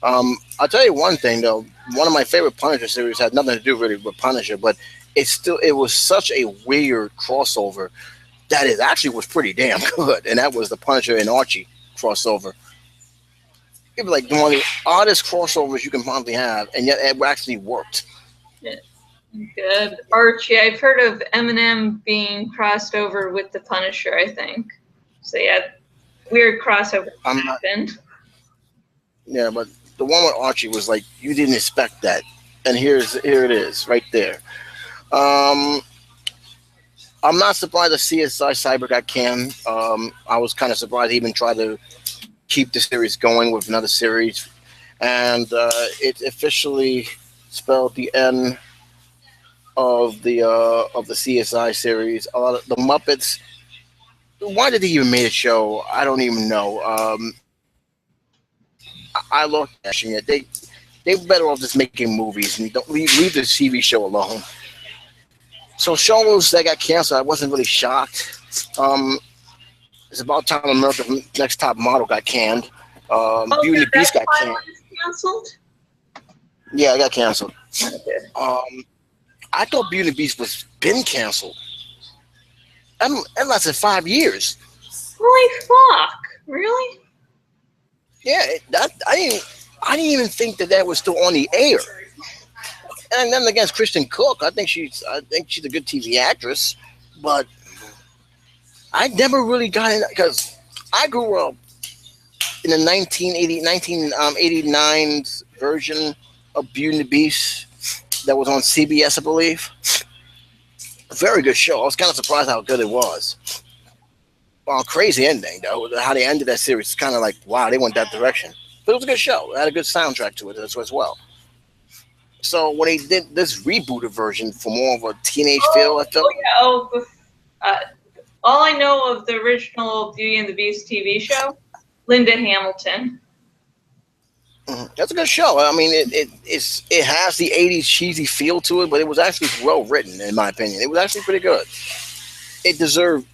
I'll tell you one thing though. One of my favorite Punisher series had nothing to do really with Punisher, but it was such a weird crossover that it actually was pretty damn good, and that was the Punisher and Archie crossover. It was like one of the oddest crossovers you can probably have, and yet it actually worked. Yeah. Good. Archie, I've heard of Eminem being crossed over with the Punisher, I think. So yeah, weird crossover happened. Yeah, but the one with Archie was like, you didn't expect that. And here it is, right there. I'm not surprised that CSI Cyber got canned. I was kind of surprised he even tried to keep the series going with another series. And it officially spelled the end of the CSI series. The Muppets. Why did they even make a show? I don't even know. I love watching it. They're better off just making movies and don't leave the TV show alone. So shows that got canceled, I wasn't really shocked. It's about time America's Next Top Model got canned. Beauty and the Beast got canceled. Yeah, it got canceled. Okay. I thought Beauty and the Beast was been canceled. It lasted 5 years. Holy fuck! Really? Yeah, I didn't even think that was still on the air. And then against Kristen Cook, I think she's a good TV actress, but I never really got in because I grew up in the 1989 version of Beauty and the Beast that was on CBS, I believe. A very good show. I was kind of surprised how good it was. Well, crazy ending though. How they ended that series, kind of like, wow, they went that direction. But it was a good show. It had a good soundtrack to it as well. So when they did this rebooted version for more of a teenage feel, I felt. All I know of the original Beauty and the Beast TV show, Linda Hamilton. That's a good show. I mean, it has the 80s cheesy feel to it, but it was actually well written, in my opinion. It was actually pretty good. It deserved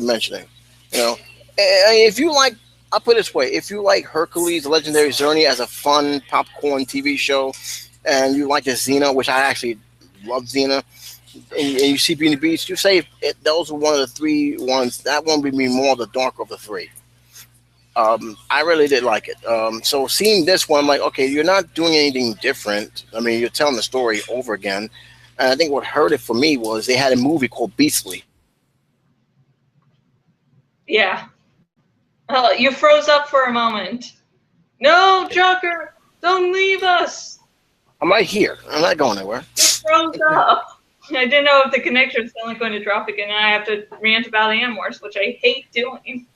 mentioning. You know, and if you like, I'll put it this way: if you like Hercules: The Legendary Journey as a fun popcorn TV show, and you like the Xena, which I actually love Xena, and you see Beauty and the Beast, you say those are one of the 3 ones. That one would be more the darker of the 3. I really did like it. So seeing this one, I'm like, okay, you're not doing anything different. I mean, you're telling the story over again. And I think what hurt it for me was they had a movie called Beastly. Yeah. Oh, you froze up for a moment. No, Joker, don't leave us. I'm right here. I'm not going anywhere. You froze up. I didn't know if the connection was suddenly going to drop again, and I have to rant about Animorphs, which I hate doing.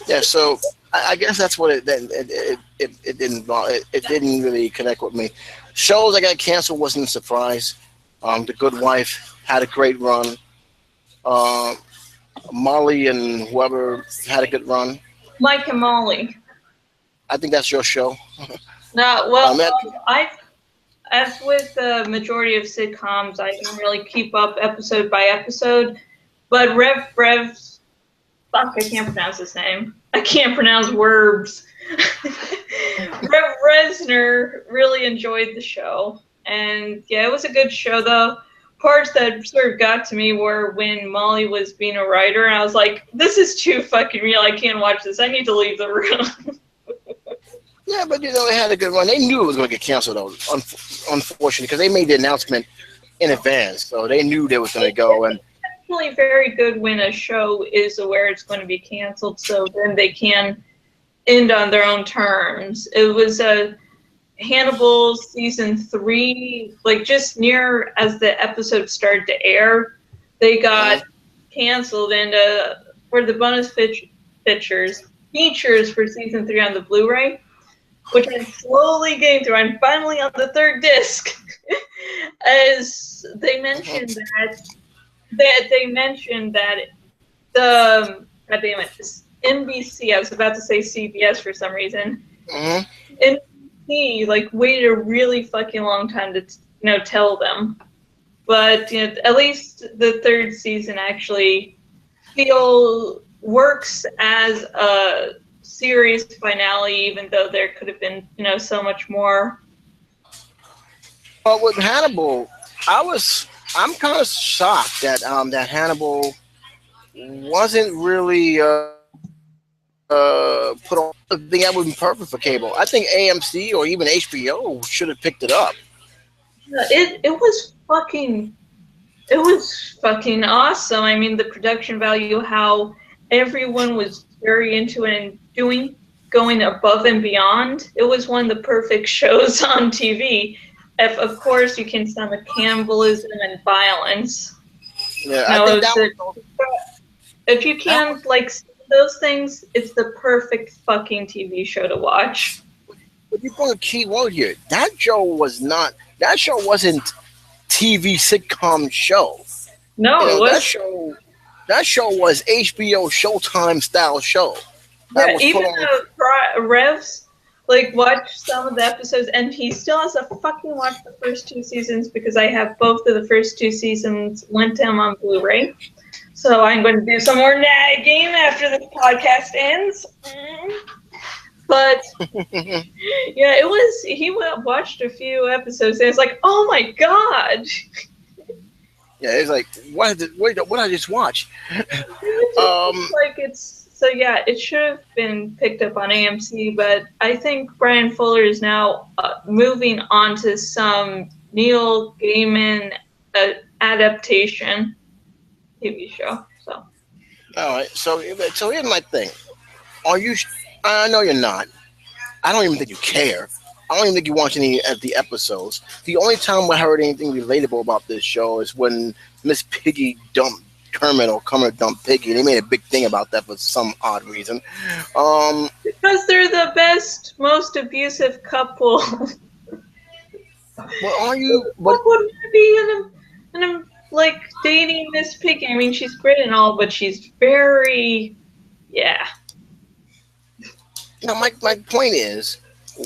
Yeah, so I guess that's what it didn't really connect with me. Shows that got canceled wasn't a surprise. The Good Wife had a great run. Molly and whoever had a good run. Mike and Molly. I think that's your show. No, well, as with the majority of sitcoms, I don't really keep up episode by episode. But fuck, I can't pronounce his name. I can't pronounce words. Rev Reznor really enjoyed the show. And yeah, it was a good show, though. Parts that sort of got to me were when Molly was being a writer, and I was like, this is too fucking real. I can't watch this. I need to leave the room. Yeah, but they had a good run. They knew it was going to get canceled, though, unfortunately, because they made the announcement in advance, so they knew they was going to go. And it's really very good when a show is aware it's going to be canceled, so then they can end on their own terms. It was Hannibal season 3, like just near as the episode started to air, they got canceled, and for the bonus features for season 3 on the Blu-ray, which I'm slowly getting through. I'm finally on the 3rd disc. As they mentioned that the NBC, I was about to say CBS for some reason, NBC like waited a really fucking long time to tell them. But at least the 3rd season actually works as a series finale, even though there could have been so much more. Well, with Hannibal, I'm kind of shocked that that Hannibal wasn't really put on. I think that would be perfect for cable. I think AMC or even HBO should have picked it up. It was fucking awesome. I mean, the production value, how everyone was very into it and going above and beyond. It was one of the perfect shows on TV. If, of course, you can stand the cannibalism and violence. Yeah, I think if you can see those things, it's the perfect fucking TV show to watch. But you put a key word here. That show wasn't TV sitcom show. No, it was. That show was HBO Showtime style show. Yeah, even Revs watched some of the episodes, and he still has to fucking watch the first 2 seasons because I have both of the first 2 seasons lent to him on Blu-ray. So I'm going to do some more nagging after this podcast ends. But yeah, he watched a few episodes and it's like, oh my god. Yeah, it's like, what did I just watch? It should have been picked up on AMC, but I think Brian Fuller is now moving on to some Neil Gaiman adaptation TV show. So. All right. So here's my thing. I know you're not. I don't even think you care. I don't even think you watch any of the episodes. The only time I heard anything relatable about this show is when Miss Piggy dumped Kermit or Kermit dumped Piggy. They made a big thing about that for some odd reason. Because they're the best, most abusive couple. Well, are you? What would be in a dating Miss Piggy? I mean, she's great and all, but she's very, yeah. Now, my point is,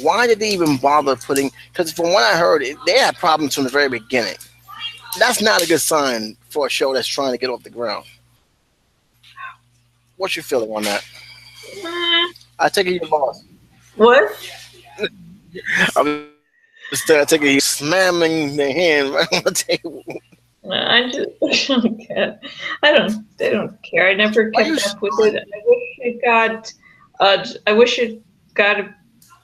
why did they even bother putting? Because from what I heard, they had problems from the very beginning. That's not a good sign for a show that's trying to get off the ground. What's your feeling on that? I take it you're lost. What? I take it he's slamming the hand right on the table. No, I don't care. They don't care. I never kept up with it. I wish it got a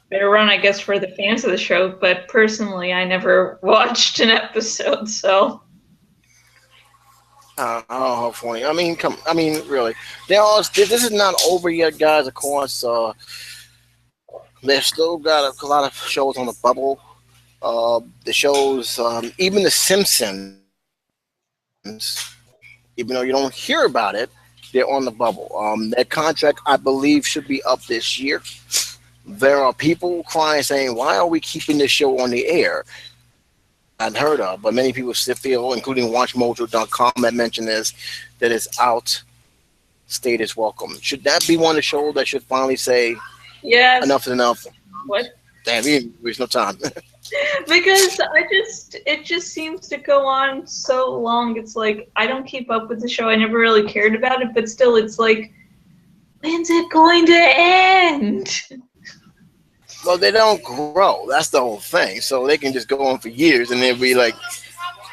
better run, I guess, for the fans of the show. But personally, I never watched an episode. So. I don't know how funny. I mean, really. This is not over yet, guys. Of course, they've still got a lot of shows on the bubble. The shows, even The Simpsons, even though you don't hear about it, they're on the bubble. Their contract, I believe, should be up this year. There are people crying, saying, "Why are we keeping this show on the air?" Unheard of, but many people still feel, including WatchMojo.com, that mentioned this, that it's out. State is welcome. Should that be one of the shows that should finally say, Yes. enough is enough? What? Damn, we waste no time. Because it just seems to go on so long. It's like I don't keep up with the show. I never really cared about it, but still, it's like, when's it going to end? Well, they don't grow. That's the whole thing. So they can just go on for years and it'll be like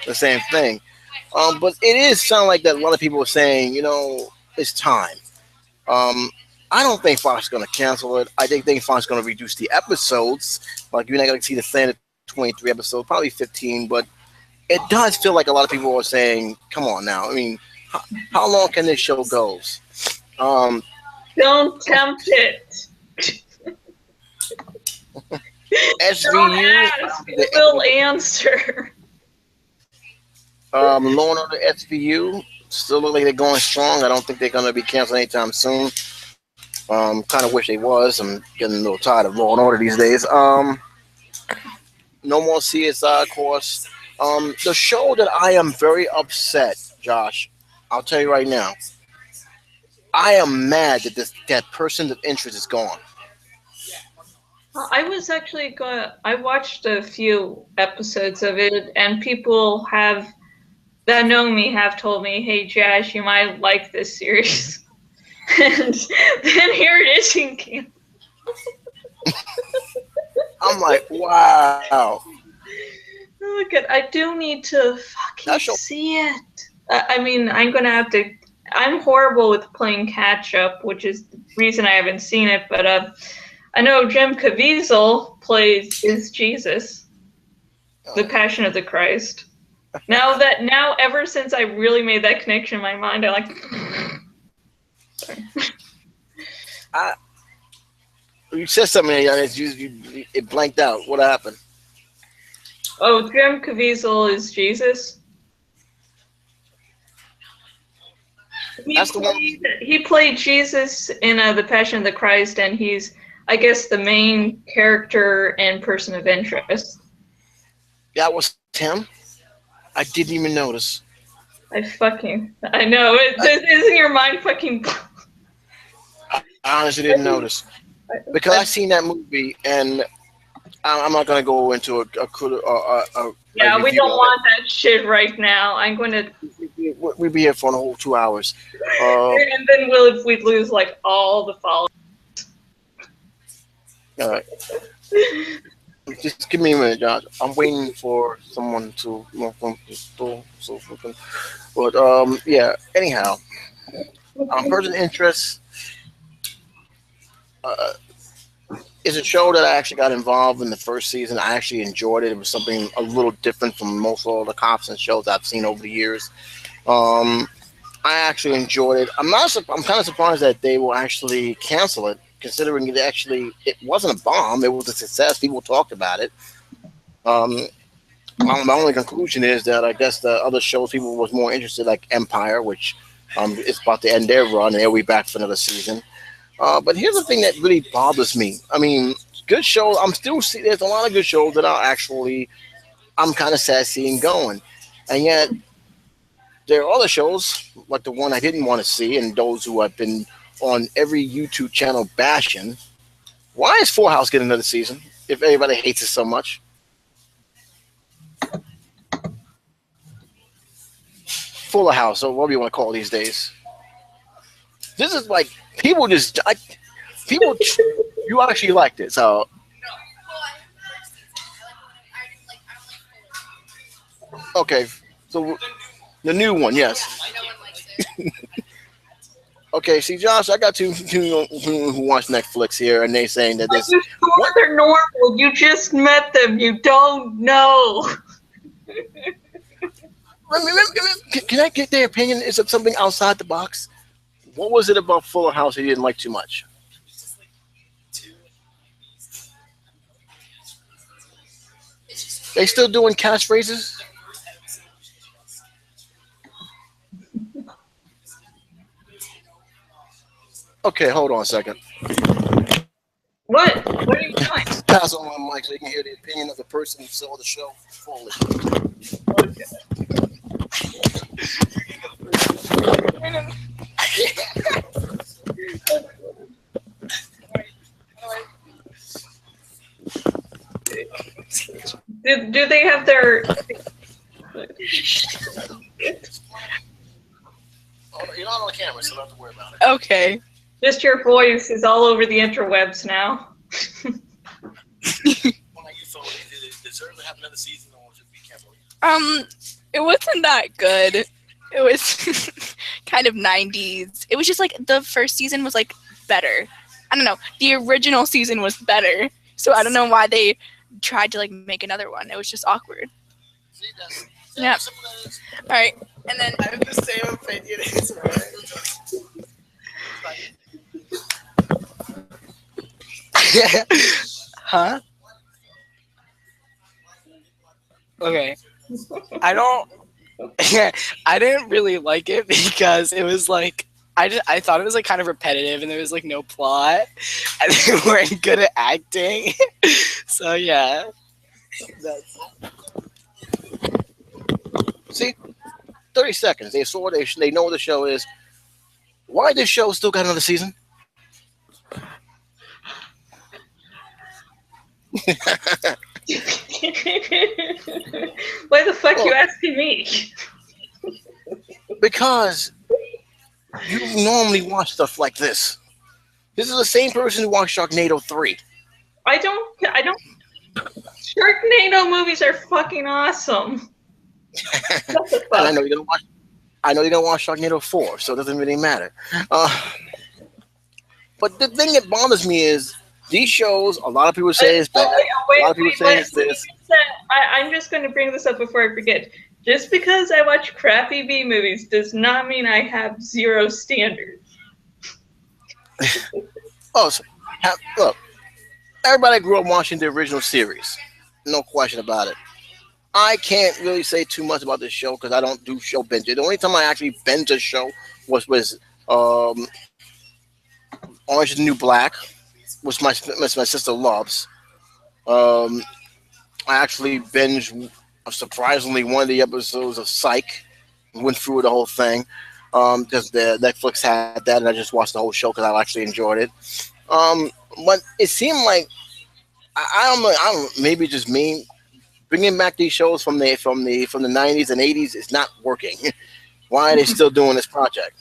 the same thing. But it is sound like that a lot of people are saying, it's time. I don't think Fox is going to cancel it. I think Fox is going to reduce the episodes. Like, you're not going to see the standard 23 episodes, probably 15. But it does feel like a lot of people are saying, come on now. I mean, how long can this show go? Don't tempt it. SVU, will answer. Law and Order SVU still look like they're going strong. I don't think they're going to be canceled anytime soon. Kind of wish they was. I'm getting a little tired of Law and Order these days. No more CSI, of course. The show that I am very upset, Josh, I'll tell you right now. I am mad that that person of interest is gone. I was actually I watched a few episodes of it, and people that know me have told me, "Hey, Josh, you might like this series." And then here it is in camp. I'm like, wow. Look, I do need to fucking see it. I mean, I'm gonna have to. I'm horrible with playing catch up, which is the reason I haven't seen it. But I know Jim Caviezel is Jesus, the Passion of the Christ. Now, ever since I really made that connection in my mind, I like. Sorry. You said something, it blanked out. What happened? Oh, Jim Caviezel is Jesus. He played Jesus in The Passion of the Christ, and he's, I guess, the main character and person of interest. That was him? I didn't even notice. I know. Isn't your mind fucking... I honestly didn't notice. Because I seen that movie, and I'm not going to go into a yeah, we don't want that shit right now. I'm going to... We'll be here for a whole 2 hours. And then we'd lose, like, all the followers. All right. Just give me a minute, Josh. I'm waiting for someone to... But, yeah, anyhow. Person interest... it's a show that I actually got involved in the first season. I actually enjoyed it. It was something a little different from most of the cops and shows I've seen over the years. I actually enjoyed it. I'm kind of surprised that they will actually cancel it, considering it wasn't a bomb. It was a success. People talked about it. My only conclusion is that I guess the other shows people was more interested, like Empire, which is about to end their run, and they'll be back for another season. But here's the thing that really bothers me. I mean, good shows. There's a lot of good shows that I'm kind of sad seeing going. And yet, there are other shows, like the one I didn't want to see, and those who have been on every YouTube channel bashing. Why is Full House getting another season if everybody hates it so much? Full House, or whatever you want to call it these days. This is like... you actually liked it, so. Okay, so the new one, yes. Okay, see, Josh, I got two who watch Netflix here, and they saying that this. They're normal. You just met them. You don't know. Can I get their opinion? Is it something outside the box? What was it about Fuller House that you didn't like too much? They still doing catchphrases? Okay, hold on a second. What? What are you doing? Pass on my mic so you can hear the opinion of the person who saw the show fully. Do they have their? You're not on the camera, so you don't have to worry about it. Okay. Just your voice is all over the interwebs now. When you thought did it deserve to have another season, or just be careful? It wasn't that good. It was kind of 90s. It was just like the first season was like better. I don't know. The original season was better. So I don't know why they tried to like make another one. It was just awkward. See, that's Yeah. All right. And then I have the same opinion as huh? Okay. I didn't really like it because it was like I thought it was like kind of repetitive and there was like no plot and they weren't good at acting. So yeah. See, 30 seconds. They saw they know what the show is. Why this show still got another season? Why the fuck you asking me? Because you normally watch stuff like this. This is the same person who watched Sharknado 3. I don't. Sharknado movies are fucking awesome. What the fuck? And I know you're gonna watch Sharknado 4, so it doesn't really matter. But the thing that bothers me is these shows. A lot of people say it's bad. A lot of people say it's this. I'm just going to bring this up before I forget. Just because I watch crappy B movies does not mean I have zero standards. Look, everybody grew up watching the original series. No question about it. I can't really say too much about this show because I don't do show binges. The only time I actually binge a show was Orange is the New Black, which my sister loves. I actually binged surprisingly one of the episodes of Psych. Went through the whole thing because the Netflix had that, and I just watched the whole show because I actually enjoyed it. But it seemed like I don't know, maybe just me bringing back these shows from the 90s and 80s is not working. Why are they still doing this project?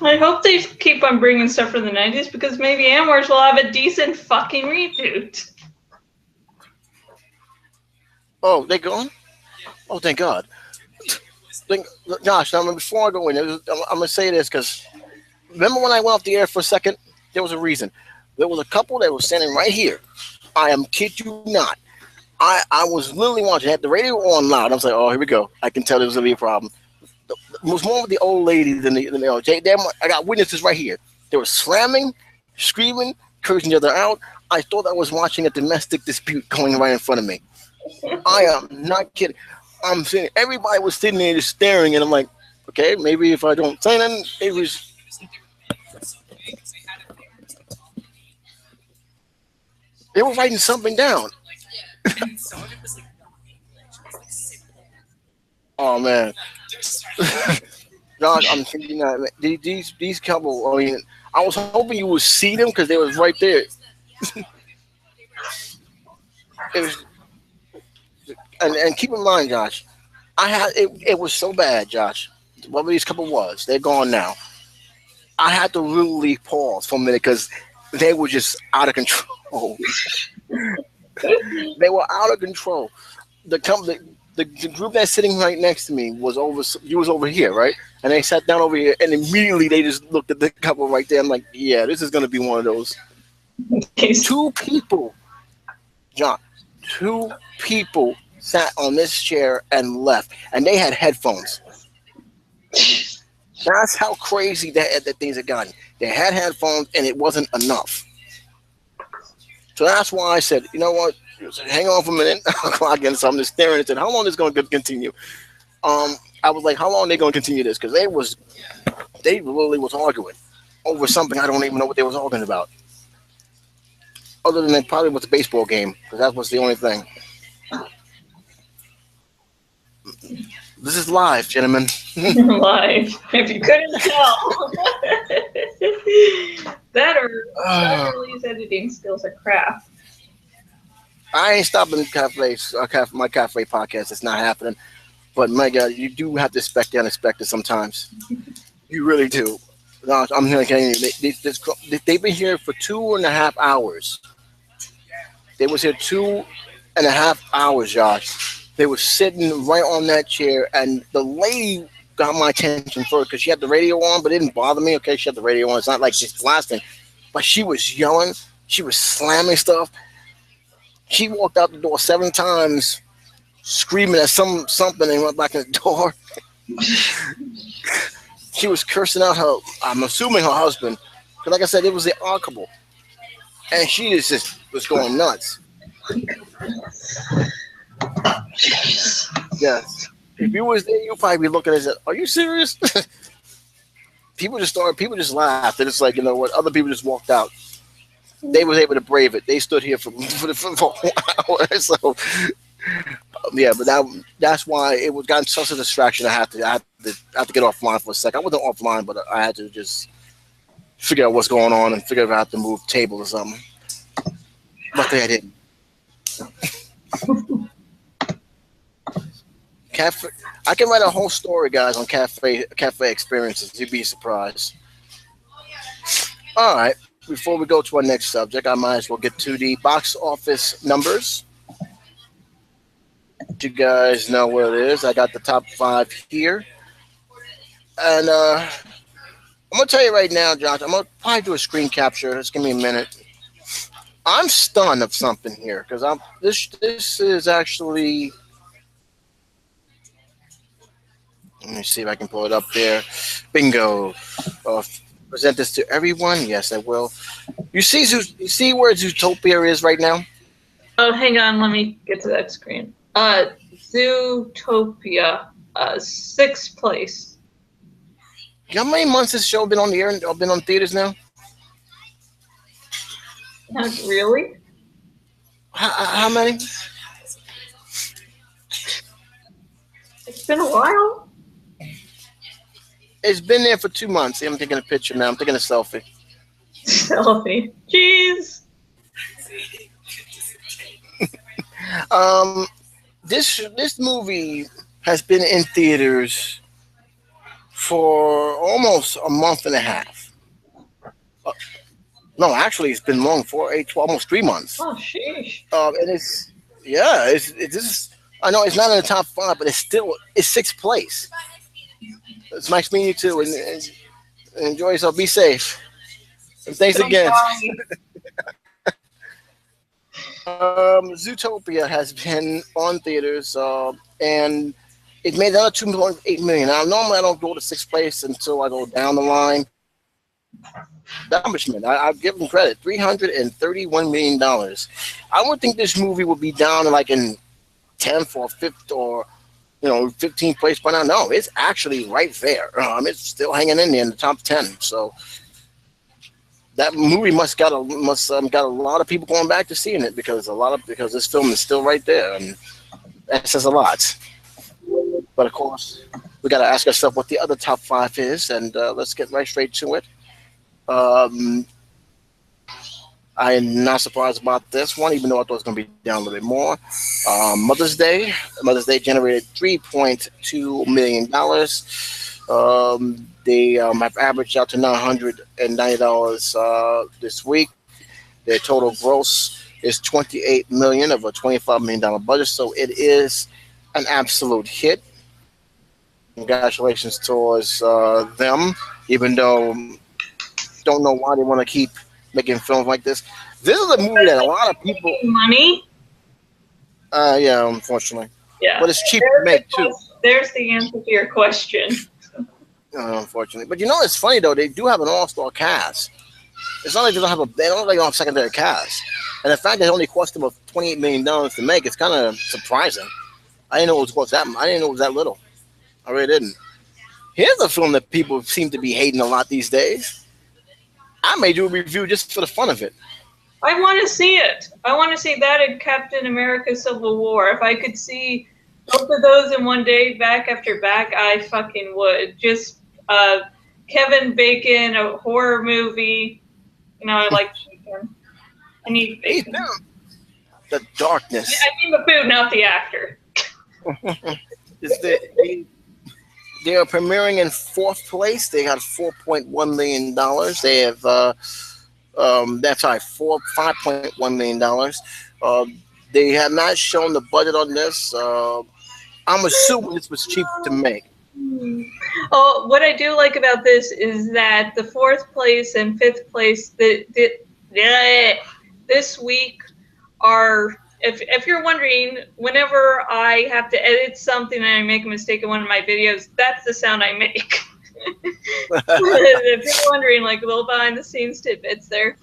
I hope they keep on bringing stuff from the 90s because maybe Amwars will have a decent fucking reboot. Oh, they gone? Oh, thank God. Gosh, now before I go in, I'm going to say this because remember when I went off the air for a second? There was a reason. There was a couple that was standing right here. I am kid you not. I was literally watching. I had the radio on loud. I was like, oh, here we go. I can tell there was going to be a problem. It was more with the old lady than the I got witnesses right here. They were slamming, screaming, cursing each other out. I thought I was watching a domestic dispute going right in front of me. I am not kidding. I'm sitting. Everybody was sitting there just staring, and I'm like, okay, maybe if I don't say nothing, it was. They were writing something down. Oh man, Josh, I'm thinking that these couple. I mean, I was hoping you would see them because they was right there. It was, and keep in mind, Josh, it was so bad, Josh. Whatever these couple was, they're gone now. I had to really pause for a minute because they were just out of control. They were out of control. The group that's sitting right next to me was over here, right? And they sat down over here, and immediately they just looked at the couple right there. I'm like, yeah, this is gonna be one of those. Two people, John. 2 people sat on this chair and left, and they had headphones. That's how crazy that things had gotten. They had headphones, and it wasn't enough. So that's why I said, you know what? Hang on for a minute. I'll clock in. So I'm just staring and said, how long is this going to continue? I was like, how long are they going to continue this? Because they literally was arguing over something I don't even know what they was arguing about. Other than it probably was a baseball game, because that was the only thing. This is live, gentlemen. Live. If you couldn't tell. That or Lee's editing skills are crap. I ain't stopping my cafe podcast. It's not happening. But my God, you do have to expect the unexpected sometimes. You really do. No, I'm not kidding you. They've been here for 2.5 hours. They was here 2.5 hours, Josh. They were sitting right on that chair, and the lady got my attention first because she had the radio on, but it didn't bother me. Okay, she had the radio on. It's not like she's blasting, but she was yelling. She was slamming stuff. She walked out the door 7 times, screaming at something, and went back in the door. She was cursing out I'm assuming her husband, because like I said, it was the archable, and she just was going nuts. Yes. If you was there, you'd probably be looking at it. Are you serious? People just laughed. And it's like, you know what? Other people just walked out. They was able to brave it. They stood here for a whole hour. So, yeah, but that's why it was gotten such a distraction. I had to get offline for a second. I wasn't offline, but I had to just figure out what's going on and figure out how to move table or something. Luckily, I didn't. Cafe. I can write a whole story, guys, on cafe experiences. You'd be surprised. All right. Before we go to our next subject, I might as well get to the box office numbers. You guys know what it is. I got the top 5 here. And I'm going to tell you right now, Josh, I'm going to probably do a screen capture. Just give me a minute. I'm stunned of something here because this is actually... Let me see if I can pull it up there. Bingo. Present this to everyone. Yes, I will. You see where Zootopia is right now? Oh, hang on. Let me get to that screen. Zootopia, 6th place. You know how many months this show been on the air or been on theaters now? Not really. How many? It's been a while. It's been there for 2 months. See, I'm taking a picture now. I'm taking a selfie. Selfie. Jeez. This movie has been in theaters for almost a month and a half. No, actually, it's been long for almost 3 months. Oh, sheesh. And it's I know it's not in the top 5, but it's 6th place. It's nice meeting you too, and enjoy yourself. Be safe. And thanks again. Zootopia has been on theaters, and it made another $2.8 million. Now, normally I don't go to 6th place until I go down the line. Accomplishment. I give them credit. $331 million. I would think this movie would be down like in 10th or 5th or 15th place by now. No, it's actually right there. It's still hanging in there in the top 10. So that movie must got a lot of people going back to seeing it because this film is still right there, and that says a lot. But of course, we got to ask ourselves what the other top 5 is, and let's get right straight to it. I am not surprised about this one, even though I thought it was going to be down a little bit more. Mother's Day generated $3.2 million. They have averaged out to $990 this week. Their total gross is $28 million of a $25 million budget, so it is an absolute hit. Congratulations towards them, even though don't know why they want to keep making films like this. This is a movie that a lot of people money. Yeah, unfortunately. Yeah. But it's cheap to make too. There's the answer to your question. Unfortunately, but it's funny though. They do have an all-star cast. It's not like they don't have a secondary cast, and the fact that it only cost them $28 million to make, it's kind of surprising. I didn't know it was cost that. I didn't know it was that little. I really didn't. Here's a film that people seem to be hating a lot these days. I may do a review just for the fun of it. I want to see it. I want to see that in Captain America: Civil War. If I could see both of those in one day, back after back, I fucking would. Just Kevin Bacon, a horror movie. I like bacon. I need bacon. The darkness. I mean the food, not the actor. They are premiering in 4th place. They got $4.1 million. They have $5.1 million. They have not shown the budget on this. I'm assuming this was cheap to make. Oh, what I do like about this is that the 4th place and 5th place this week are. If you're wondering, whenever I have to edit something and I make a mistake in one of my videos, that's the sound I make. If you're wondering, like little behind the scenes tidbits there.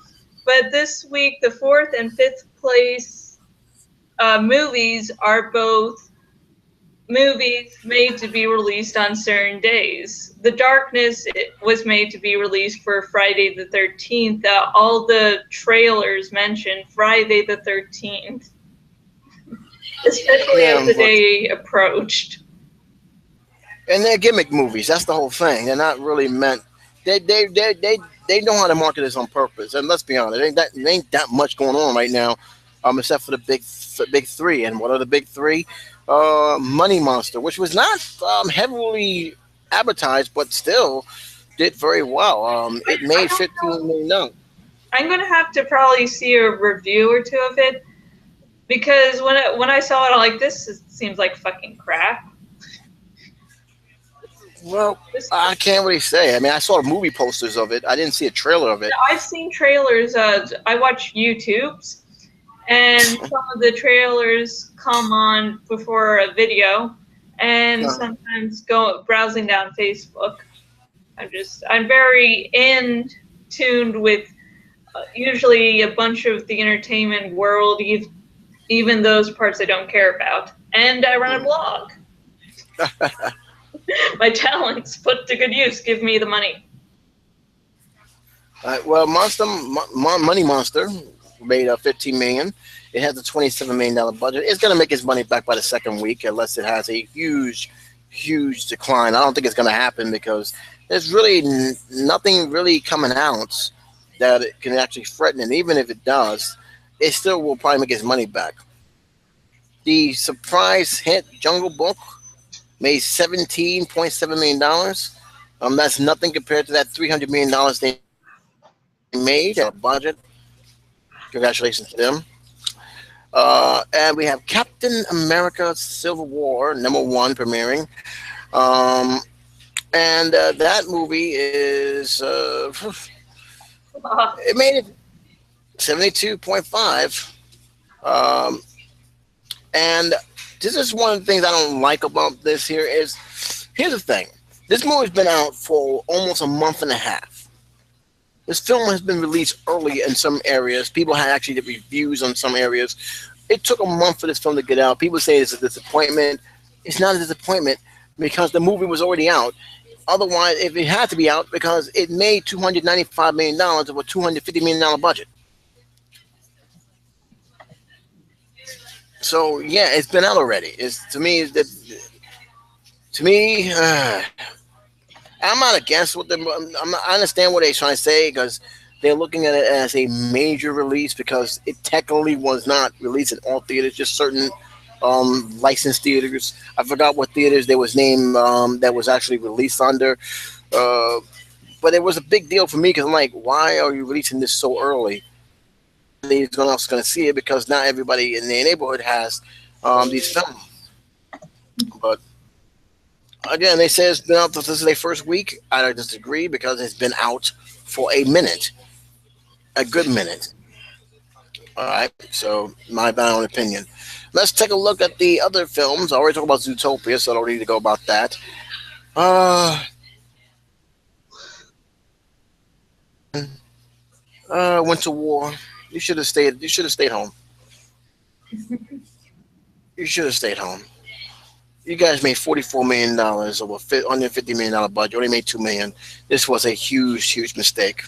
But this week, the 4th and 5th place movies are both movies made to be released on certain days. The Darkness was made to be released for Friday the 13th. All the trailers mentioned Friday the 13th. Especially as the day approached. And they're gimmick movies. That's the whole thing. They're not really meant. They know how to market this on purpose. And let's be honest, it ain't that much going on right now, except for the big three. And what are the big three? Money Monster, which was not heavily advertised, but still did very well. It made $15 million. I'm gonna have to probably see a review or two of it. Because when I saw it, I'm like, this seems like fucking crap. Well, I can't really say. I mean, I saw movie posters of it. I didn't see a trailer of it. I've seen trailers. I watch YouTubes, and some of the trailers come on before a video, and sometimes go browsing down Facebook. I'm very in tuned with usually a bunch of the entertainment world, even those parts I don't care about. And I run a blog. My talents put to good use. Give me the money. Well, Money Monster made $15 million. It has a $27 million budget. It's going to make its money back by the second week, unless it has a huge decline. I don't think it's going to happen because there's really nothing really coming out that it can actually threaten it. Even if it does, it still will probably make its money back. The surprise hit Jungle Book made $17.7 million. That's nothing compared to that $300 million they made a budget. Congratulations to them. And we have Captain America: Civil War #1 premiering. And that movie is it made it 72.5. And this is one of the things I don't like about this here is, here's the thing. This movie's been out for almost a month and a half. This film has been released early in some areas. People had actually did reviews on some areas. It took a month for this film to get out. People say it's a disappointment. It's not a disappointment because the movie was already out. Otherwise, if it had to be out, because it made $295 million of a $250 million budget. So yeah, it's been out already. To me, I'm not against what I understand what they're trying to say because they're looking at it as a major release because it technically was not released in all theaters, just certain licensed theaters. I forgot what theaters they was named that was actually released under. But it was a big deal for me because I'm like, why are you releasing this so early? No one else going to see it because not everybody in their neighborhood has these films. But again, they say it's been out. This is their first week. I don't disagree because it's been out for a minute, a good minute. All right, so my own opinion. Let's take a look at the other films. I already talked about Zootopia, so I don't need to go about that. Uh, went to war. You should have stayed. You should have stayed home. You should have stayed home. You guys made $44 million over $150 million budget. You only made $2 million. This was a huge, huge mistake.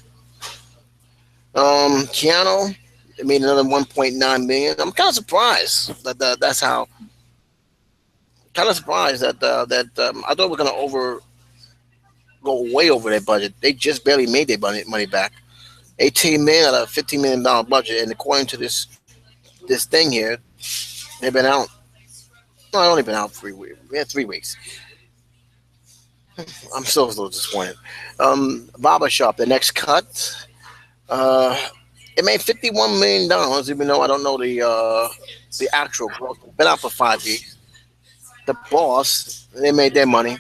Keanu, they made another 1.9 million. I'm kind of surprised that's how. Kind of surprised I thought we are gonna go way over their budget. They just barely made their money back. 18 million out of $15 million budget, and according to this thing here, they've been out. No, I've only been out 3 weeks. We had 3 weeks. I'm still a little disappointed. Barbershop, the next cut. It made $51 million, even though I don't know the actual growth. Been out for 5 weeks. The Boss, they made their money.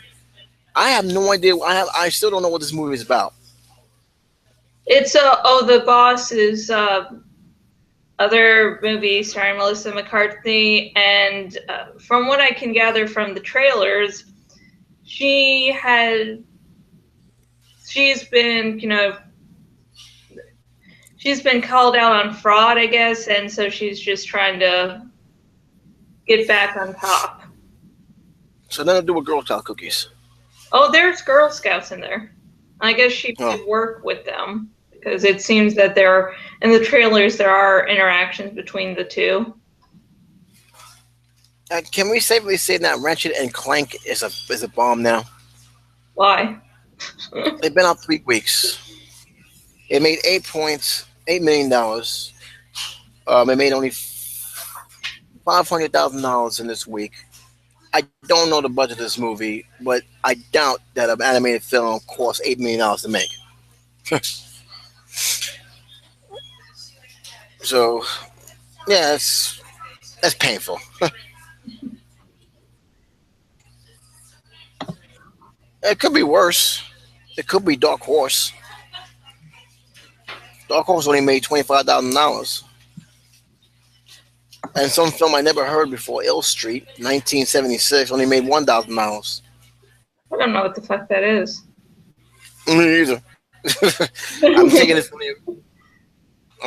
I have no idea. I still don't know what this movie is about. It's The Boss is other movie starring Melissa McCarthy, and from what I can gather from the trailers, she's been she's been called out on fraud, I guess, and so she's just trying to get back on top. So nothing to do with Girl Scout cookies. Oh, there's Girl Scouts in there. I guess she could work with them because it seems that in the trailers there are interactions between the two. Can we safely say that Ratchet and Clank is a bomb now? Why? They've been out 3 weeks. It made $8 million. It made only $500,000 in this week. I don't know the budget of this movie, but I doubt that an animated film costs $8 million to make. So, yeah, that's painful. It could be worse. It could be Dark Horse. Dark Horse only made $25,000. And some film I never heard before, Ill Street, 1976, only made $1,000. I don't know what the fuck that is. Me either. I'm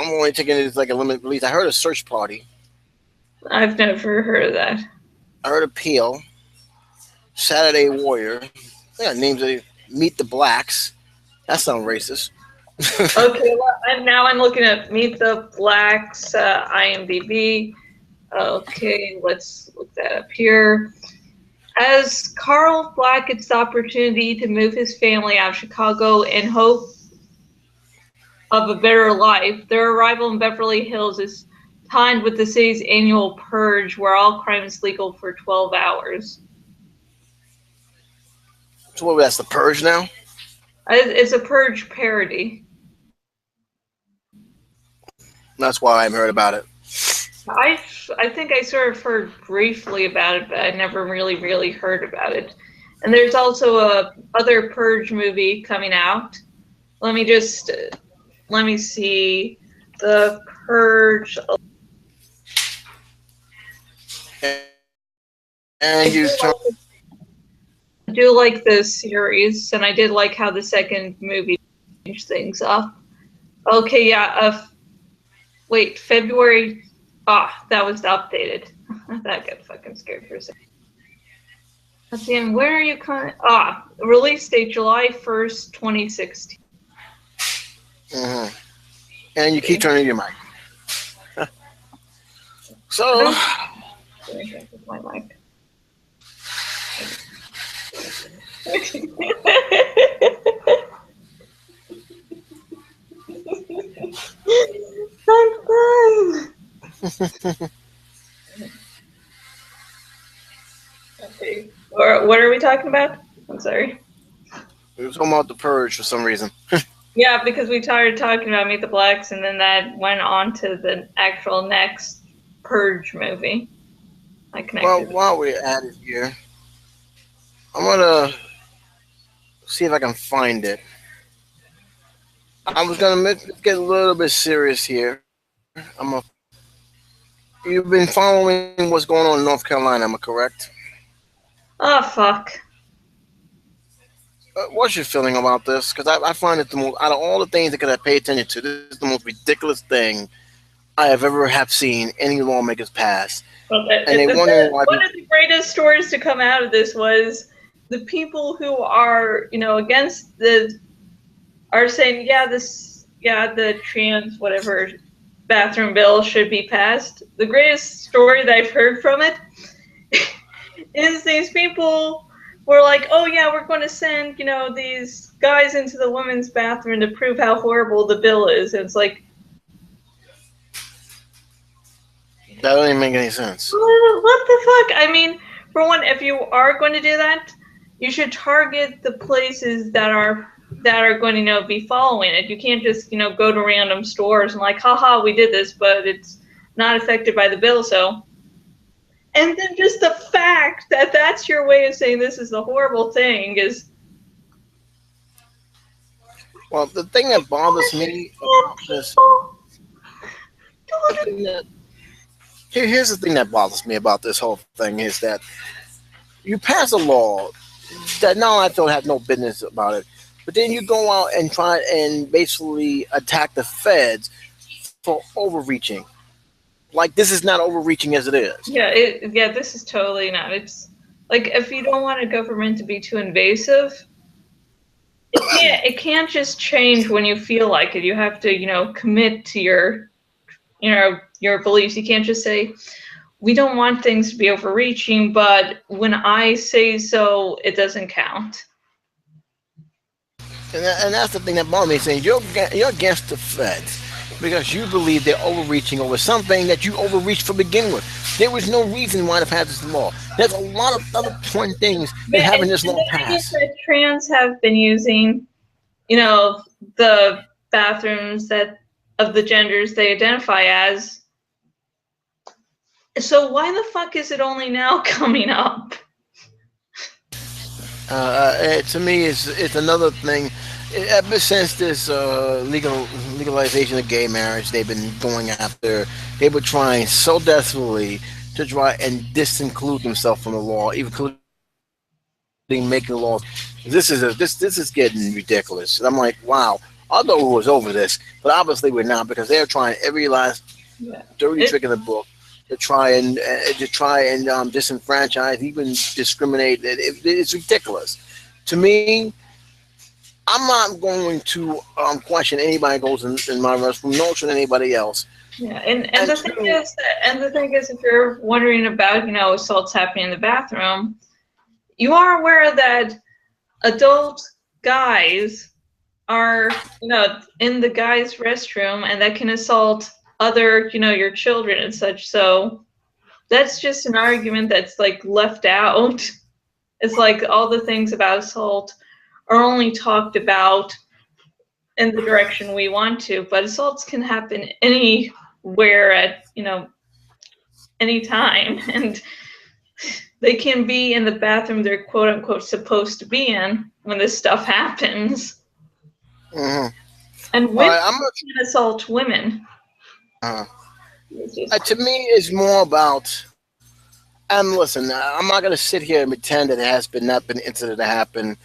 only taking it as like a limited release. I heard of Search Party. I've never heard of that. I heard of Peel. Saturday Warrior. They got names of Meet the Blacks. That sounds racist. Okay, well, I'm looking at Meet the Blacks, IMDb. Okay, let's look that up here. As Carl Black gets the opportunity to move his family out of Chicago in hope of a better life, their arrival in Beverly Hills is timed with the city's annual purge, where all crime is legal for 12 hours. So what, that's the purge now? It's a purge parody. That's why I haven't heard about it. I think I sort of heard briefly about it, but I never really heard about it. And there's also a other Purge movie coming out. Let me see. The Purge. And you I do like this series, and I did like how the second movie changed things up. Okay, yeah. Wait, February. That was updated. That got fucking scared for a second. Let's see, and where are you coming? Release date July 1st, 2016. Mm-hmm. And you keep turning your mic. So. My mic. I'm fine. Okay. What are we talking about? I'm sorry. We were talking about the Purge for some reason. Yeah, because we started talking about Meet the Blacks, and then that went on to the actual next Purge movie. I connected. Well, while we're at it here, I'm gonna see if I can find it. I was gonna get a little bit serious here. I'm gonna You've been following what's going on in North Carolina, am I correct? Oh, fuck. What's your feeling about this? Because I find it the most, out of all the things that could have paid attention to, this is the most ridiculous thing I have ever have seen any lawmakers pass. Well, and they wonder why one of the greatest stories to come out of this was the people who are, against are saying, the trans whatever bathroom bill should be passed. The greatest story that I've heard from it is these people were like, oh yeah, we're going to send, these guys into the women's bathroom to prove how horrible the bill is. And it's like, that doesn't even make any sense. What the fuck? I mean, for one, if you are going to do that, you should target the places that are going to be following it. You can't just go to random stores and like, haha, we did this, but it's not affected by the bill. So, and then just the fact that that's your way of saying this is the horrible thing is. Well, the thing that bothers me about this. Here's the thing that bothers me about this whole thing is that you pass a law that now I feel have no business about it, but then you go out and try and basically attack the feds for overreaching. Like, this is not overreaching as it is. Yeah, this is totally not. It's like, if you don't want a government to be too invasive, it can't just change when you feel like it. You have to, commit to your beliefs. You can't just say, we don't want things to be overreaching, but when I say so, it doesn't count. And that's the thing that bothers me, saying you're against the feds because you believe they're overreaching over something that you overreached to begin with. There was no reason why to pass this law. There's a lot of other important things in having this law passed. That trans have been using, the bathrooms of the genders they identify as. So why the fuck is it only now coming up? To me, it's another thing. Ever since this legalization of gay marriage, they've been going after. They were trying so desperately to try and disinclude themselves from the law, even including making laws. This is getting ridiculous. And I'm like, wow. I thought we was over this, but obviously we're not, because they're trying every last dirty trick in the book to try and disenfranchise, even discriminate. It's ridiculous. To me, I'm not going to question anybody who goes in my restroom, nor should anybody else. Yeah, and the thing is, if you're wondering about assaults happening in the bathroom, you are aware that adult guys are in the guys' restroom, and that can assault other your children and such. So that's just an argument that's like left out. It's like all the things about assault are only talked about in the direction we want to, but assaults can happen anywhere at any time, and they can be in the bathroom they're quote unquote supposed to be in when this stuff happens. Mm-hmm. And women can assault women. To me, it's more about. Listen, I'm not going to sit here and pretend that it has not been an incident that happened.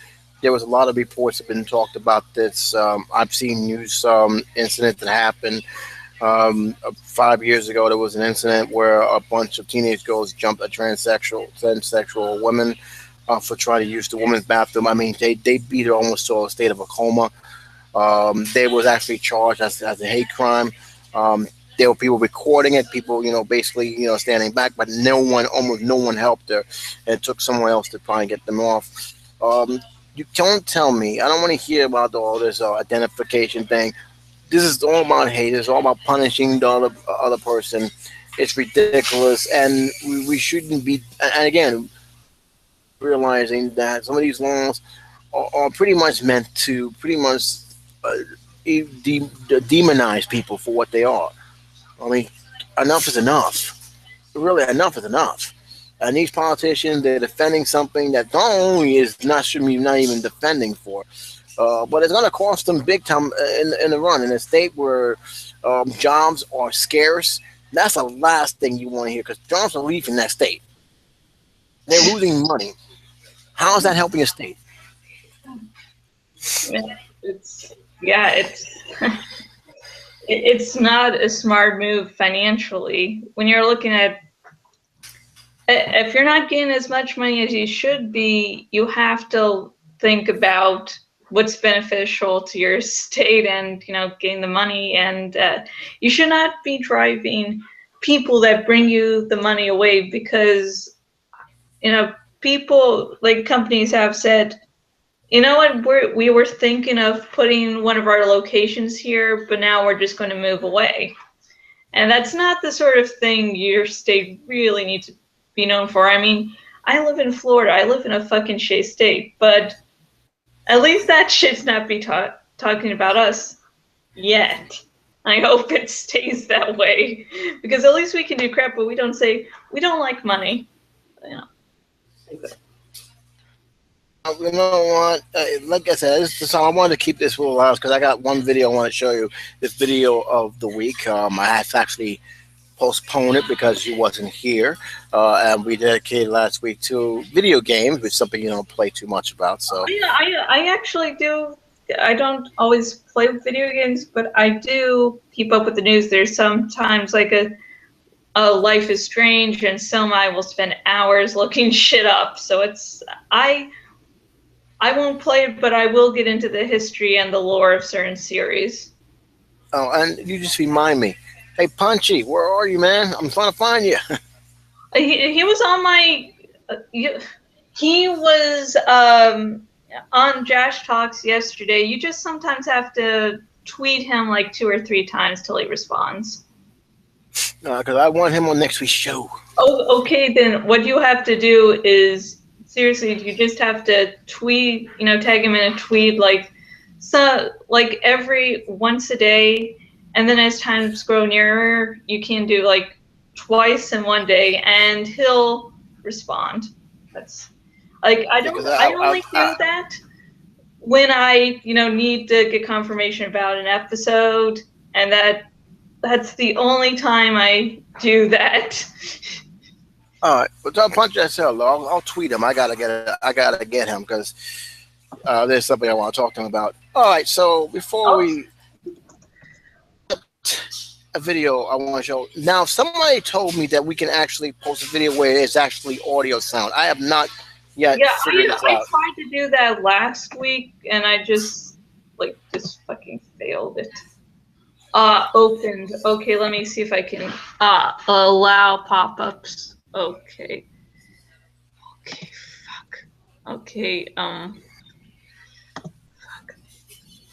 There was a lot of reports that have been talked about this. I've seen news incident that happened 5 years ago. There was an incident where a bunch of teenage girls jumped a transsexual woman for trying to use the women's bathroom. I mean, they beat her almost to a state of a coma. They was actually charged as a hate crime. There were people recording it, people, basically, standing back, but almost no one helped her, and it took someone else to try and get them off. You don't tell me. I don't want to hear about all this identification thing. This is all about hate. It's all about punishing the other person. It's ridiculous, and we shouldn't be. And again, realizing that some of these laws are pretty much meant to demonize people for what they are. I mean, enough is enough. Really, enough is enough. And these politicians, they're defending something that not only should be not even defending for, but it's going to cost them big time in the run. In a state where jobs are scarce, That's the last thing you want to hear because Trumps are leaving that state. They're losing money. How is that helping a state? It's it's not a smart move financially. When you're looking at, if you're not getting as much money as you should be, you have to think about what's beneficial to your state and, getting the money. And you should not be driving people that bring you the money away because, people, like companies have said, you know what, we were thinking of putting one of our locations here, but now we're just going to move away. And that's not the sort of thing your state really needs to be known for. I mean, I live in Florida. I live in a fucking shit state, but at least that shit's not be talking about us yet. I hope it stays that way because at least we can do crap, but we don't say we don't like money. You know what? Like I said, I wanted to keep this for a while because I got one video I want to show you. This video of the week. I had to actually postpone it because you wasn't here, and we dedicated last week to video games, which is something you don't play too much about. So I actually do. I don't always play video games, but I do keep up with the news. There's sometimes like a Life is Strange, and Selma will spend hours looking shit up. So I won't play it, but I will get into the history and the lore of certain series. Oh, and you just remind me. Hey, Punchy, where are you, man? I'm trying to find you. He was on my. He was on Jash Talks yesterday. You just sometimes have to tweet him like 2 or 3 times till he responds. Because I want him on next week's show. Oh, okay. Then what you have to do is. Seriously, you just have to tweet, tag him in a tweet like every once a day, and then as times grow nearer, you can do like twice in one day, and he'll respond. That's like I only do that when I need to get confirmation about an episode, and that's the only time I do that. All right, but don't punch that cell. I'll tweet him. I gotta get him because there's something I want to talk to him about. All right, so before we a video I want to show now. Somebody told me that we can actually post a video where it's actually audio sound. I have not yet. Yeah, I tried to do that last week, and I just fucking failed it. Opened. Okay, let me see if I can allow pop-ups. Okay, fuck. Okay, fuck.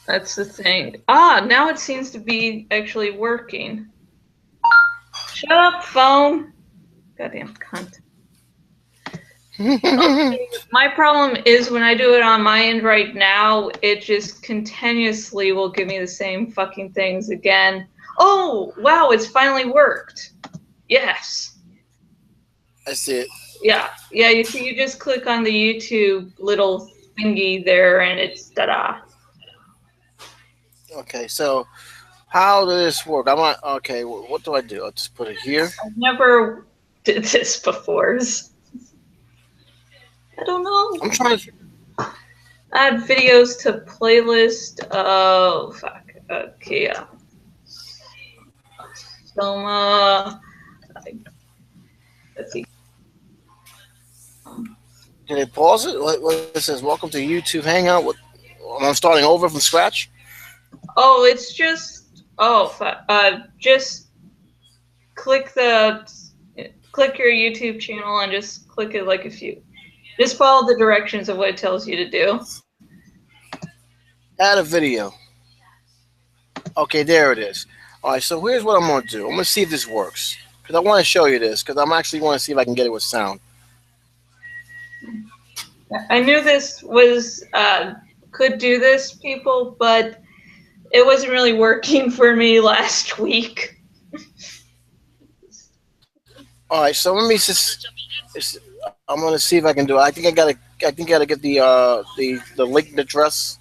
That's the thing. Now it seems to be actually working. Shut up, phone. Goddamn cunt. Okay. My problem is when I do it on my end right now, it just continuously will give me the same fucking things again. Oh, wow, it's finally worked. Yes. I see it. Yeah. You see, you just click on the YouTube little thingy there, and it's ta-da. Okay, so how does this work? Okay, what do I do? I'll just put it here. I've never did this before. I don't know. I'm trying to add videos to playlist. Oh, fuck. Okay, yeah. Soma. Let's see. Can I pause it? What says? Welcome to YouTube Hangout. I'm starting over from scratch. Oh, it's just. Oh, just click your YouTube channel and just click it like a few. Just follow the directions of what it tells you to do. Add a video. Okay, there it is. All right, so here's what I'm going to do. I'm going to see if this works. Because I want to show you this. Because I'm actually want to see if I can get it with sound. I knew this was could do this, people, but it wasn't really working for me last week. All right, so let me just. I'm gonna see if I can do it. I think I gotta get the link address.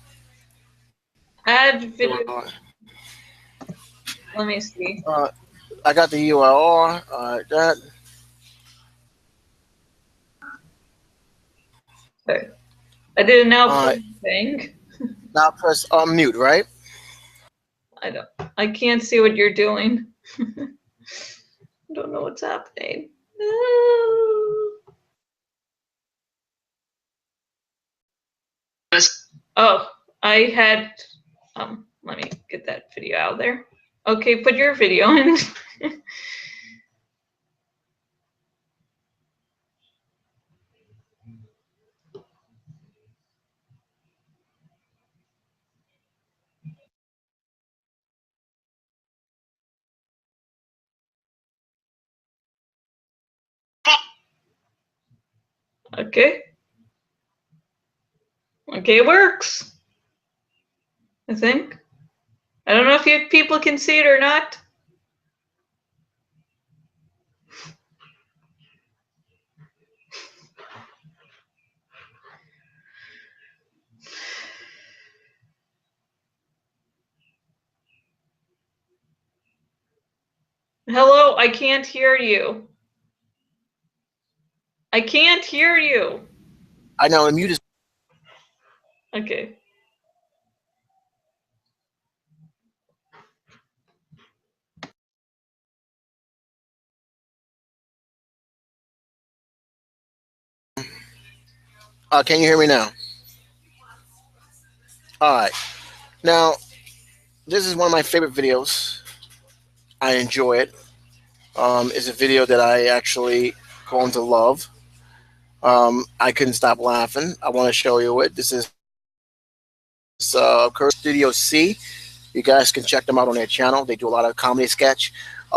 Add video. Let me see. I got the URL. That. Okay. I did an All output right. thing. Now press unmute, right? I can't see what you're doing. I don't know what's happening. Oh, I had let me get that video out there. Okay, put your video in. Okay. Okay, it works. I think. I don't know if people can see it or not. Hello, I can't hear you. I can't hear you. I know, mute is. Okay. Can you hear me now? All right. Now, this is one of my favorite videos. I enjoy it. It's a video that I actually grown to love. I couldn't stop laughing. I want to show you it. This is Curse Studio C. You guys can check them out on their channel. They do a lot of comedy sketch.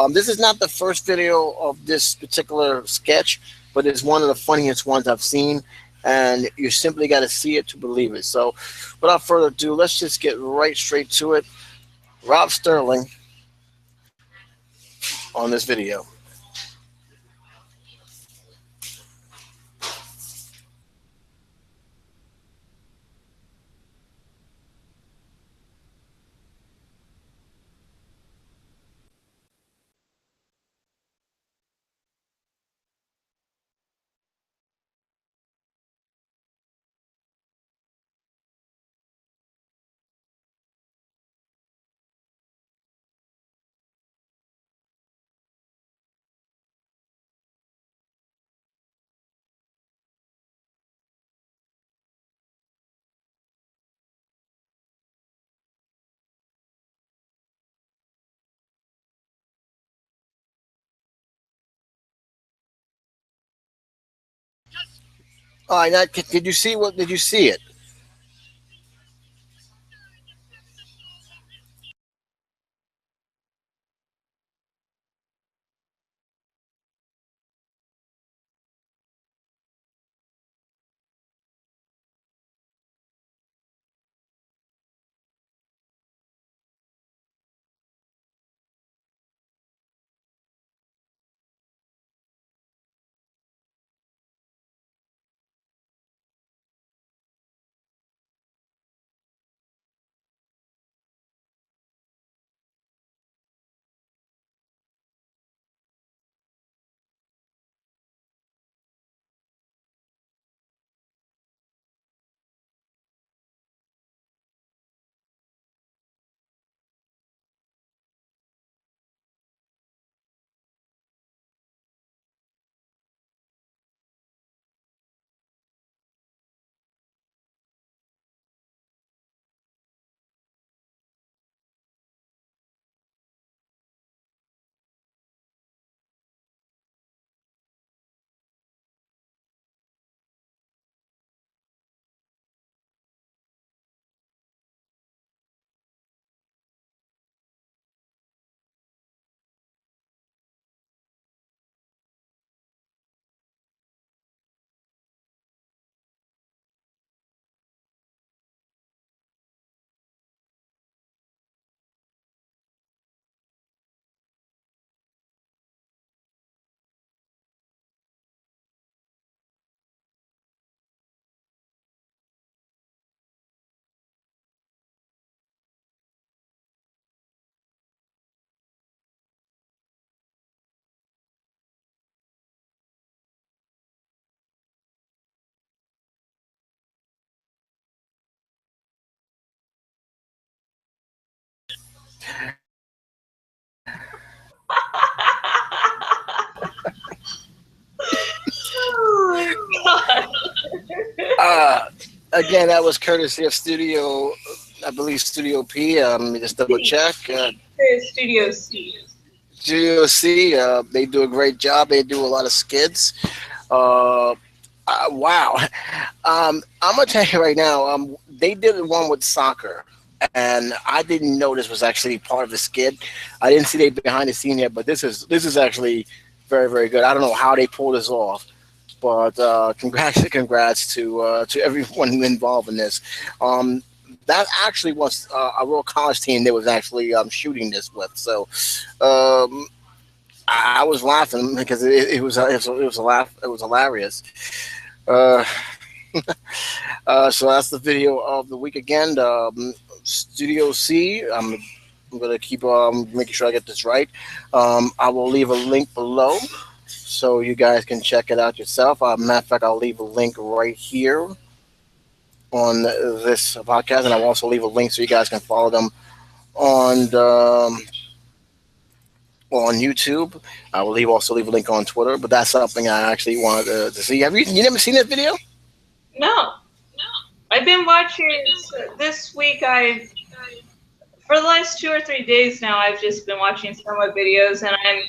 This is not the first video of this particular sketch, but it's one of the funniest ones I've seen, and you simply got to see it to believe it. So without further ado, let's just get right straight to it. Rob Sterling on this video. All right, now, did you see what? Did you see it? Oh my Again, that was courtesy of Studio, I believe Studio P. Let me just double check. God. Studio C. Studio C, they do a great job. They do a lot of skits. Wow. I'm gonna tell you right now. They did one with soccer, and I didn't know this was actually part of the skit. I didn't see they behind the scene yet, but this is actually very very good. I don't know how they pulled this off, but congrats to everyone involved in this. That actually was a real college team that was actually shooting this with. So I was laughing because it was a laugh. It was hilarious. Uh, so that's the video of the week again. Studio C. I'm gonna keep making sure I get this right. I will leave a link below so you guys can check it out yourself. Matter of fact, I'll leave a link right here on this podcast, and I'll also leave a link so you guys can follow them on on YouTube. I will also leave a link on Twitter, but that's something I actually wanted to see. Have you never seen that video? No. I've been watching this week. For the last 2 or 3 days now, I've just been watching Soma videos, and I'm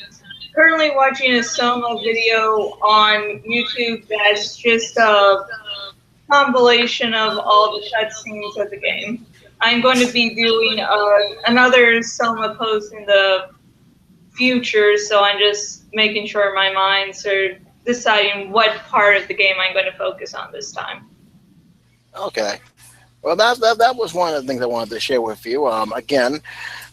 currently watching a Soma video on YouTube that's just a compilation of all the cutscenes of the game. I'm going to be viewing another Soma post in the future, so I'm just making sure my minds are deciding what part of the game I'm going to focus on this time. Okay. Well, that was one of the things I wanted to share with you. Again,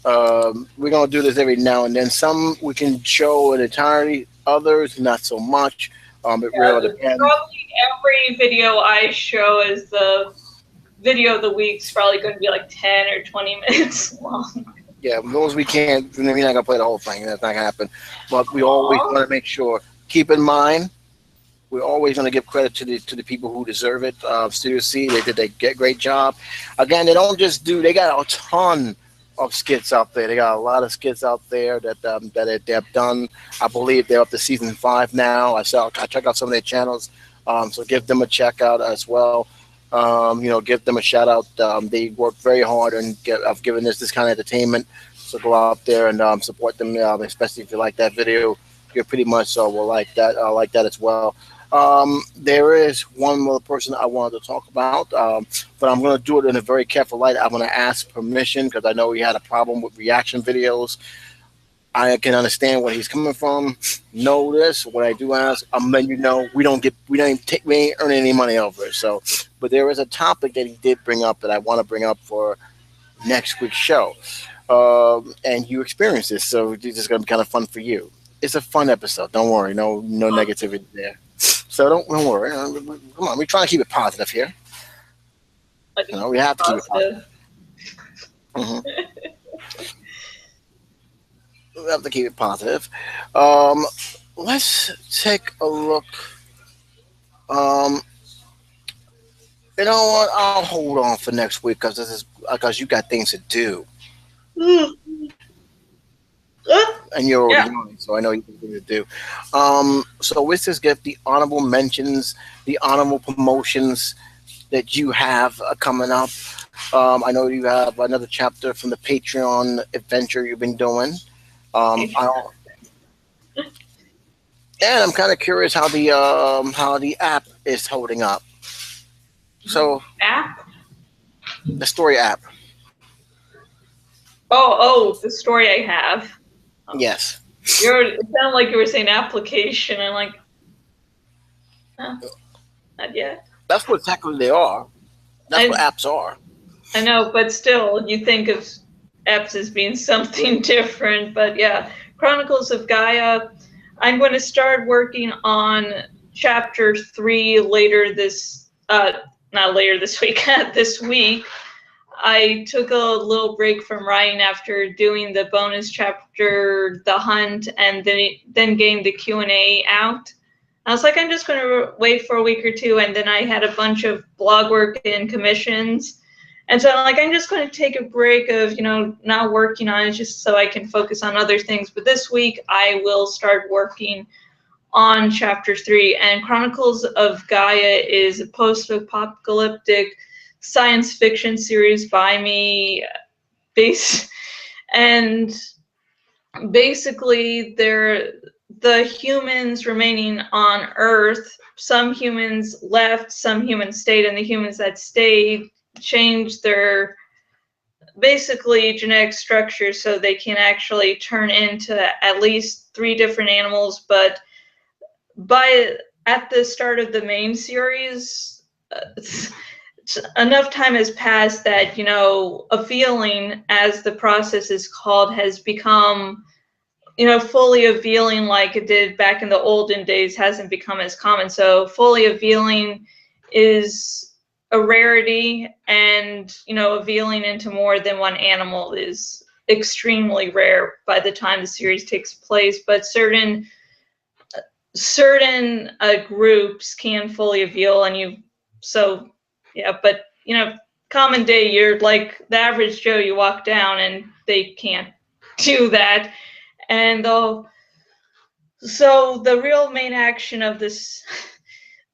we're going to do this every now and then. Some we can show in entirety, others not so much. It really depends. Probably every video I show as the video of the week is probably going to be like 10 or 20 minutes long. Yeah, those we can't. We're not going to play the whole thing. That's not going to happen. But we always want to make sure. Keep in mind, we're always going to give credit to the people who deserve it. Studio C, they did a great job. Again, they don't just do. They got a ton of skits out there. They got a lot of skits out there that they've done. I believe they're up to season 5 now. I check out some of their channels, so give them a check out as well. Give them a shout out. They work very hard and of giving this kind of entertainment. So go out there and support them, especially if you like that video. You're pretty much will like that. I like that as well. There is one more person I wanted to talk about, but I'm going to do it in a very careful light. I'm going to ask permission because I know he had a problem with reaction videos. I can understand where he's coming from. Know this. What I do ask, I'm letting you know we ain't earning any money over it. So, but there is a topic that he did bring up that I want to bring up for next week's show, and you experienced this, so this is going to be kind of fun for you. It's a fun episode. Don't worry. No negativity there. So don't worry. Come on, we're trying to keep it positive here. We have to keep it positive. Mm-hmm. We have to keep it positive. Let's take a look. You know what? I'll hold on for next week because you got things to do. And you're already on it, so I know you have things to do. So let's just get the honorable mentions, the honorable promotions that you have coming up. I know you have another chapter from the Patreon adventure you've been doing. And I'm kind of curious how the app is holding up. So app? The story app. Oh, the story I have. Yes. It sounded like you were saying application. I'm like, not yet. That's what technically they are. That's what apps are. I know, but still, you think of apps as being something different. But yeah, Chronicles of Gaia. I'm going to start working on chapter 3 later this, not later this week, this week. I took a little break from writing after doing the bonus chapter, The Hunt, and then getting the Q&A out. I was like, I'm just going to wait for a week or two, and then I had a bunch of blog work and commissions, And so I'm just going to take a break of, not working on it just so I can focus on other things. But this week I will start working on Chapter 3. And Chronicles of Gaia is a post-apocalyptic science fiction series by me. And basically, they're the humans remaining on Earth. Some humans left, some humans stayed, and the humans that stayed changed their basically genetic structure so they can actually turn into at least 3 different animals. But at the start of the main series, enough time has passed that a feeling, as the process is called, has become fully aveiling like it did back in the olden days hasn't become as common. So fully aveiling is a rarity, and aveiling into more than one animal is extremely rare by the time the series takes place. But certain groups can fully aveil, but common day, you're like the average Joe, you walk down and they can't do that. And so the real main action of this,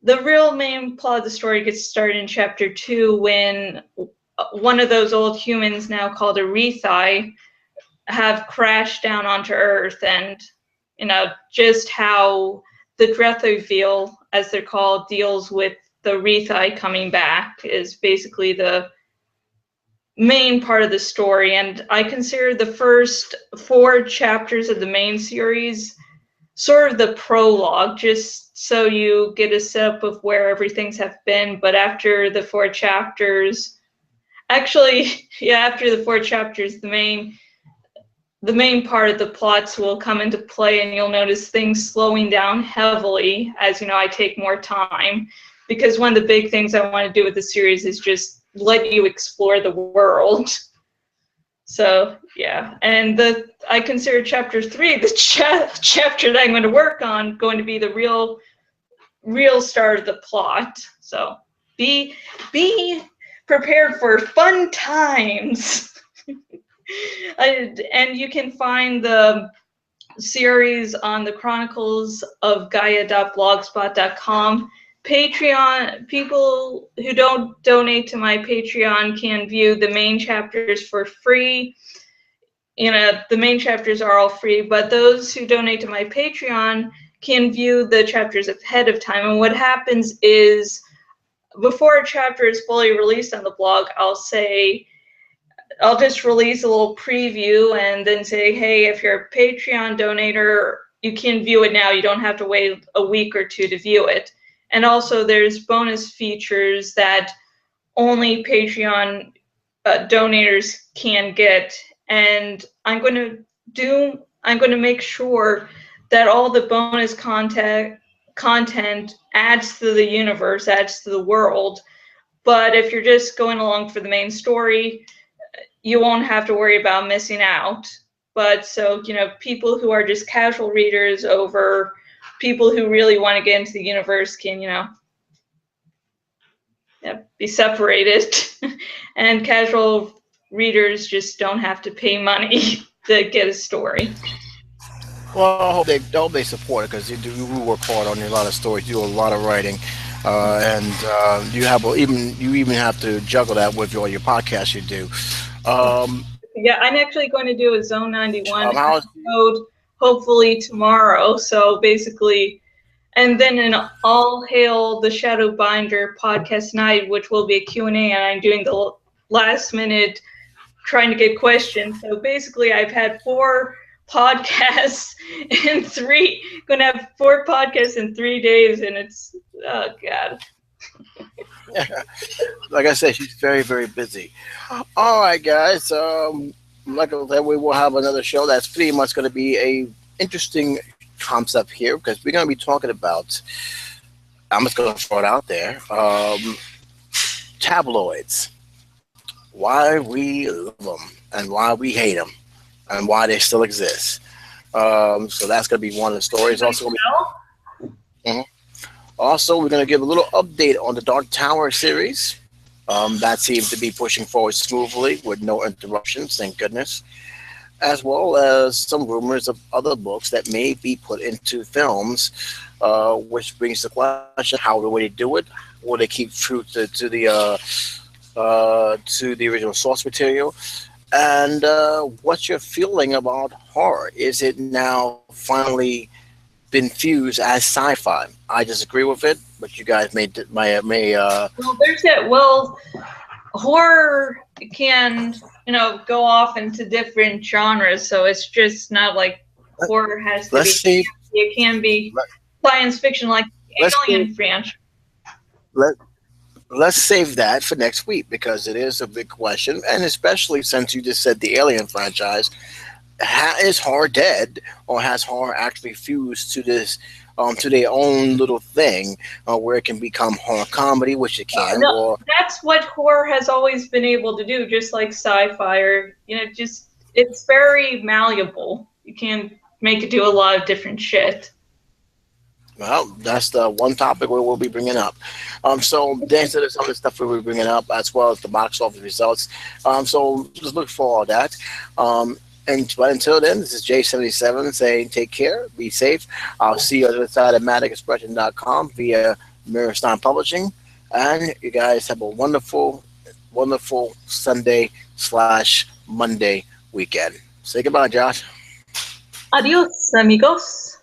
the real main plot of the story gets started in Chapter 2 when one of those old humans, now called Arethi, have crashed down onto Earth. And just how the Drethoviel, as they're called, deals with the Arethi coming back is basically the main part of the story. And I consider the first 4 chapters of the main series sort of the prologue, just so you get a setup of where everything's have been. But after the 4 chapters, after the 4 chapters, the main part of the plots will come into play, and you'll notice things slowing down heavily as I take more time, because one of the big things I want to do with the series is just let you explore the world. So and I consider Chapter 3 the chapter that I'm going to work on going to be the real start of the plot. So be prepared for fun times. And you can find the series on the Chronicles of Gaia.blogspot.com. Patreon, people who don't donate to my Patreon can view the main chapters for free. The main chapters are all free, but those who donate to my Patreon can view the chapters ahead of time. And what happens is, before a chapter is fully released on the blog, I'll just release a little preview and then say, hey, if you're a Patreon donator, you can view it now. You don't have to wait a week or 2 to view it. And also there's bonus features that only Patreon donators can get. And I'm going to make sure that all the bonus content adds to the universe, adds to the world. But if you're just going along for the main story, you won't have to worry about missing out. But so, people who are just casual readers over people who really want to get into the universe can, be separated. And casual readers just don't have to pay money to get a story. Well, I hope they support it, because you work hard on a lot of stories, you do a lot of writing, and you even have to juggle that with all your podcasts you do. I'm actually going to do a Zone 91 episode hopefully tomorrow. So basically, and then an All Hail the Shadowbinder podcast night, which will be a Q&A, and I'm doing the last minute trying to get questions. So basically, I've had 4 podcasts in 3 days, and it's, oh God. Like I said, she's very, very busy. All right, guys. Like I said, we will have another show that's pretty much going to be a interesting concept here, because we're going to be talking about, I'm just going to throw it out there, tabloids. Why we love them and why we hate them and why they still exist. So that's going to be one of the stories. Also, we're going to give a little update on the Dark Tower series. That seems to be pushing forward smoothly with no interruptions, thank goodness, as well as some rumors of other books that may be put into films, which brings the question: how will they do it? Will they keep true to the original source material? And what's your feeling about horror? Is it now finally been fused as sci-fi? I disagree with it, but you guys may. Well, there's that. Well, horror can go off into different genres, so it's just not like horror has to let's be. See, it can be science fiction, like Alien franchise. Let's save that for next week because it is a big question, and especially since you just said the Alien franchise, is horror dead, or has horror actually fused to this, to their own little thing, where it can become horror comedy, which it can. No, or that's what horror has always been able to do, just like sci-fi, or just it's very malleable. You can make it do a lot of different shit. Well, that's the one topic we will be bringing up. So there's some of the stuff we will be bringing up, as well as the box office results. So just look for all that. But until then, this is J77 saying take care, be safe. I'll see you on the other side of MaddoxExpression.com via Mirrorstein Publishing. And you guys have a wonderful, wonderful Sunday/Monday weekend. Say goodbye, Josh. Adios, amigos.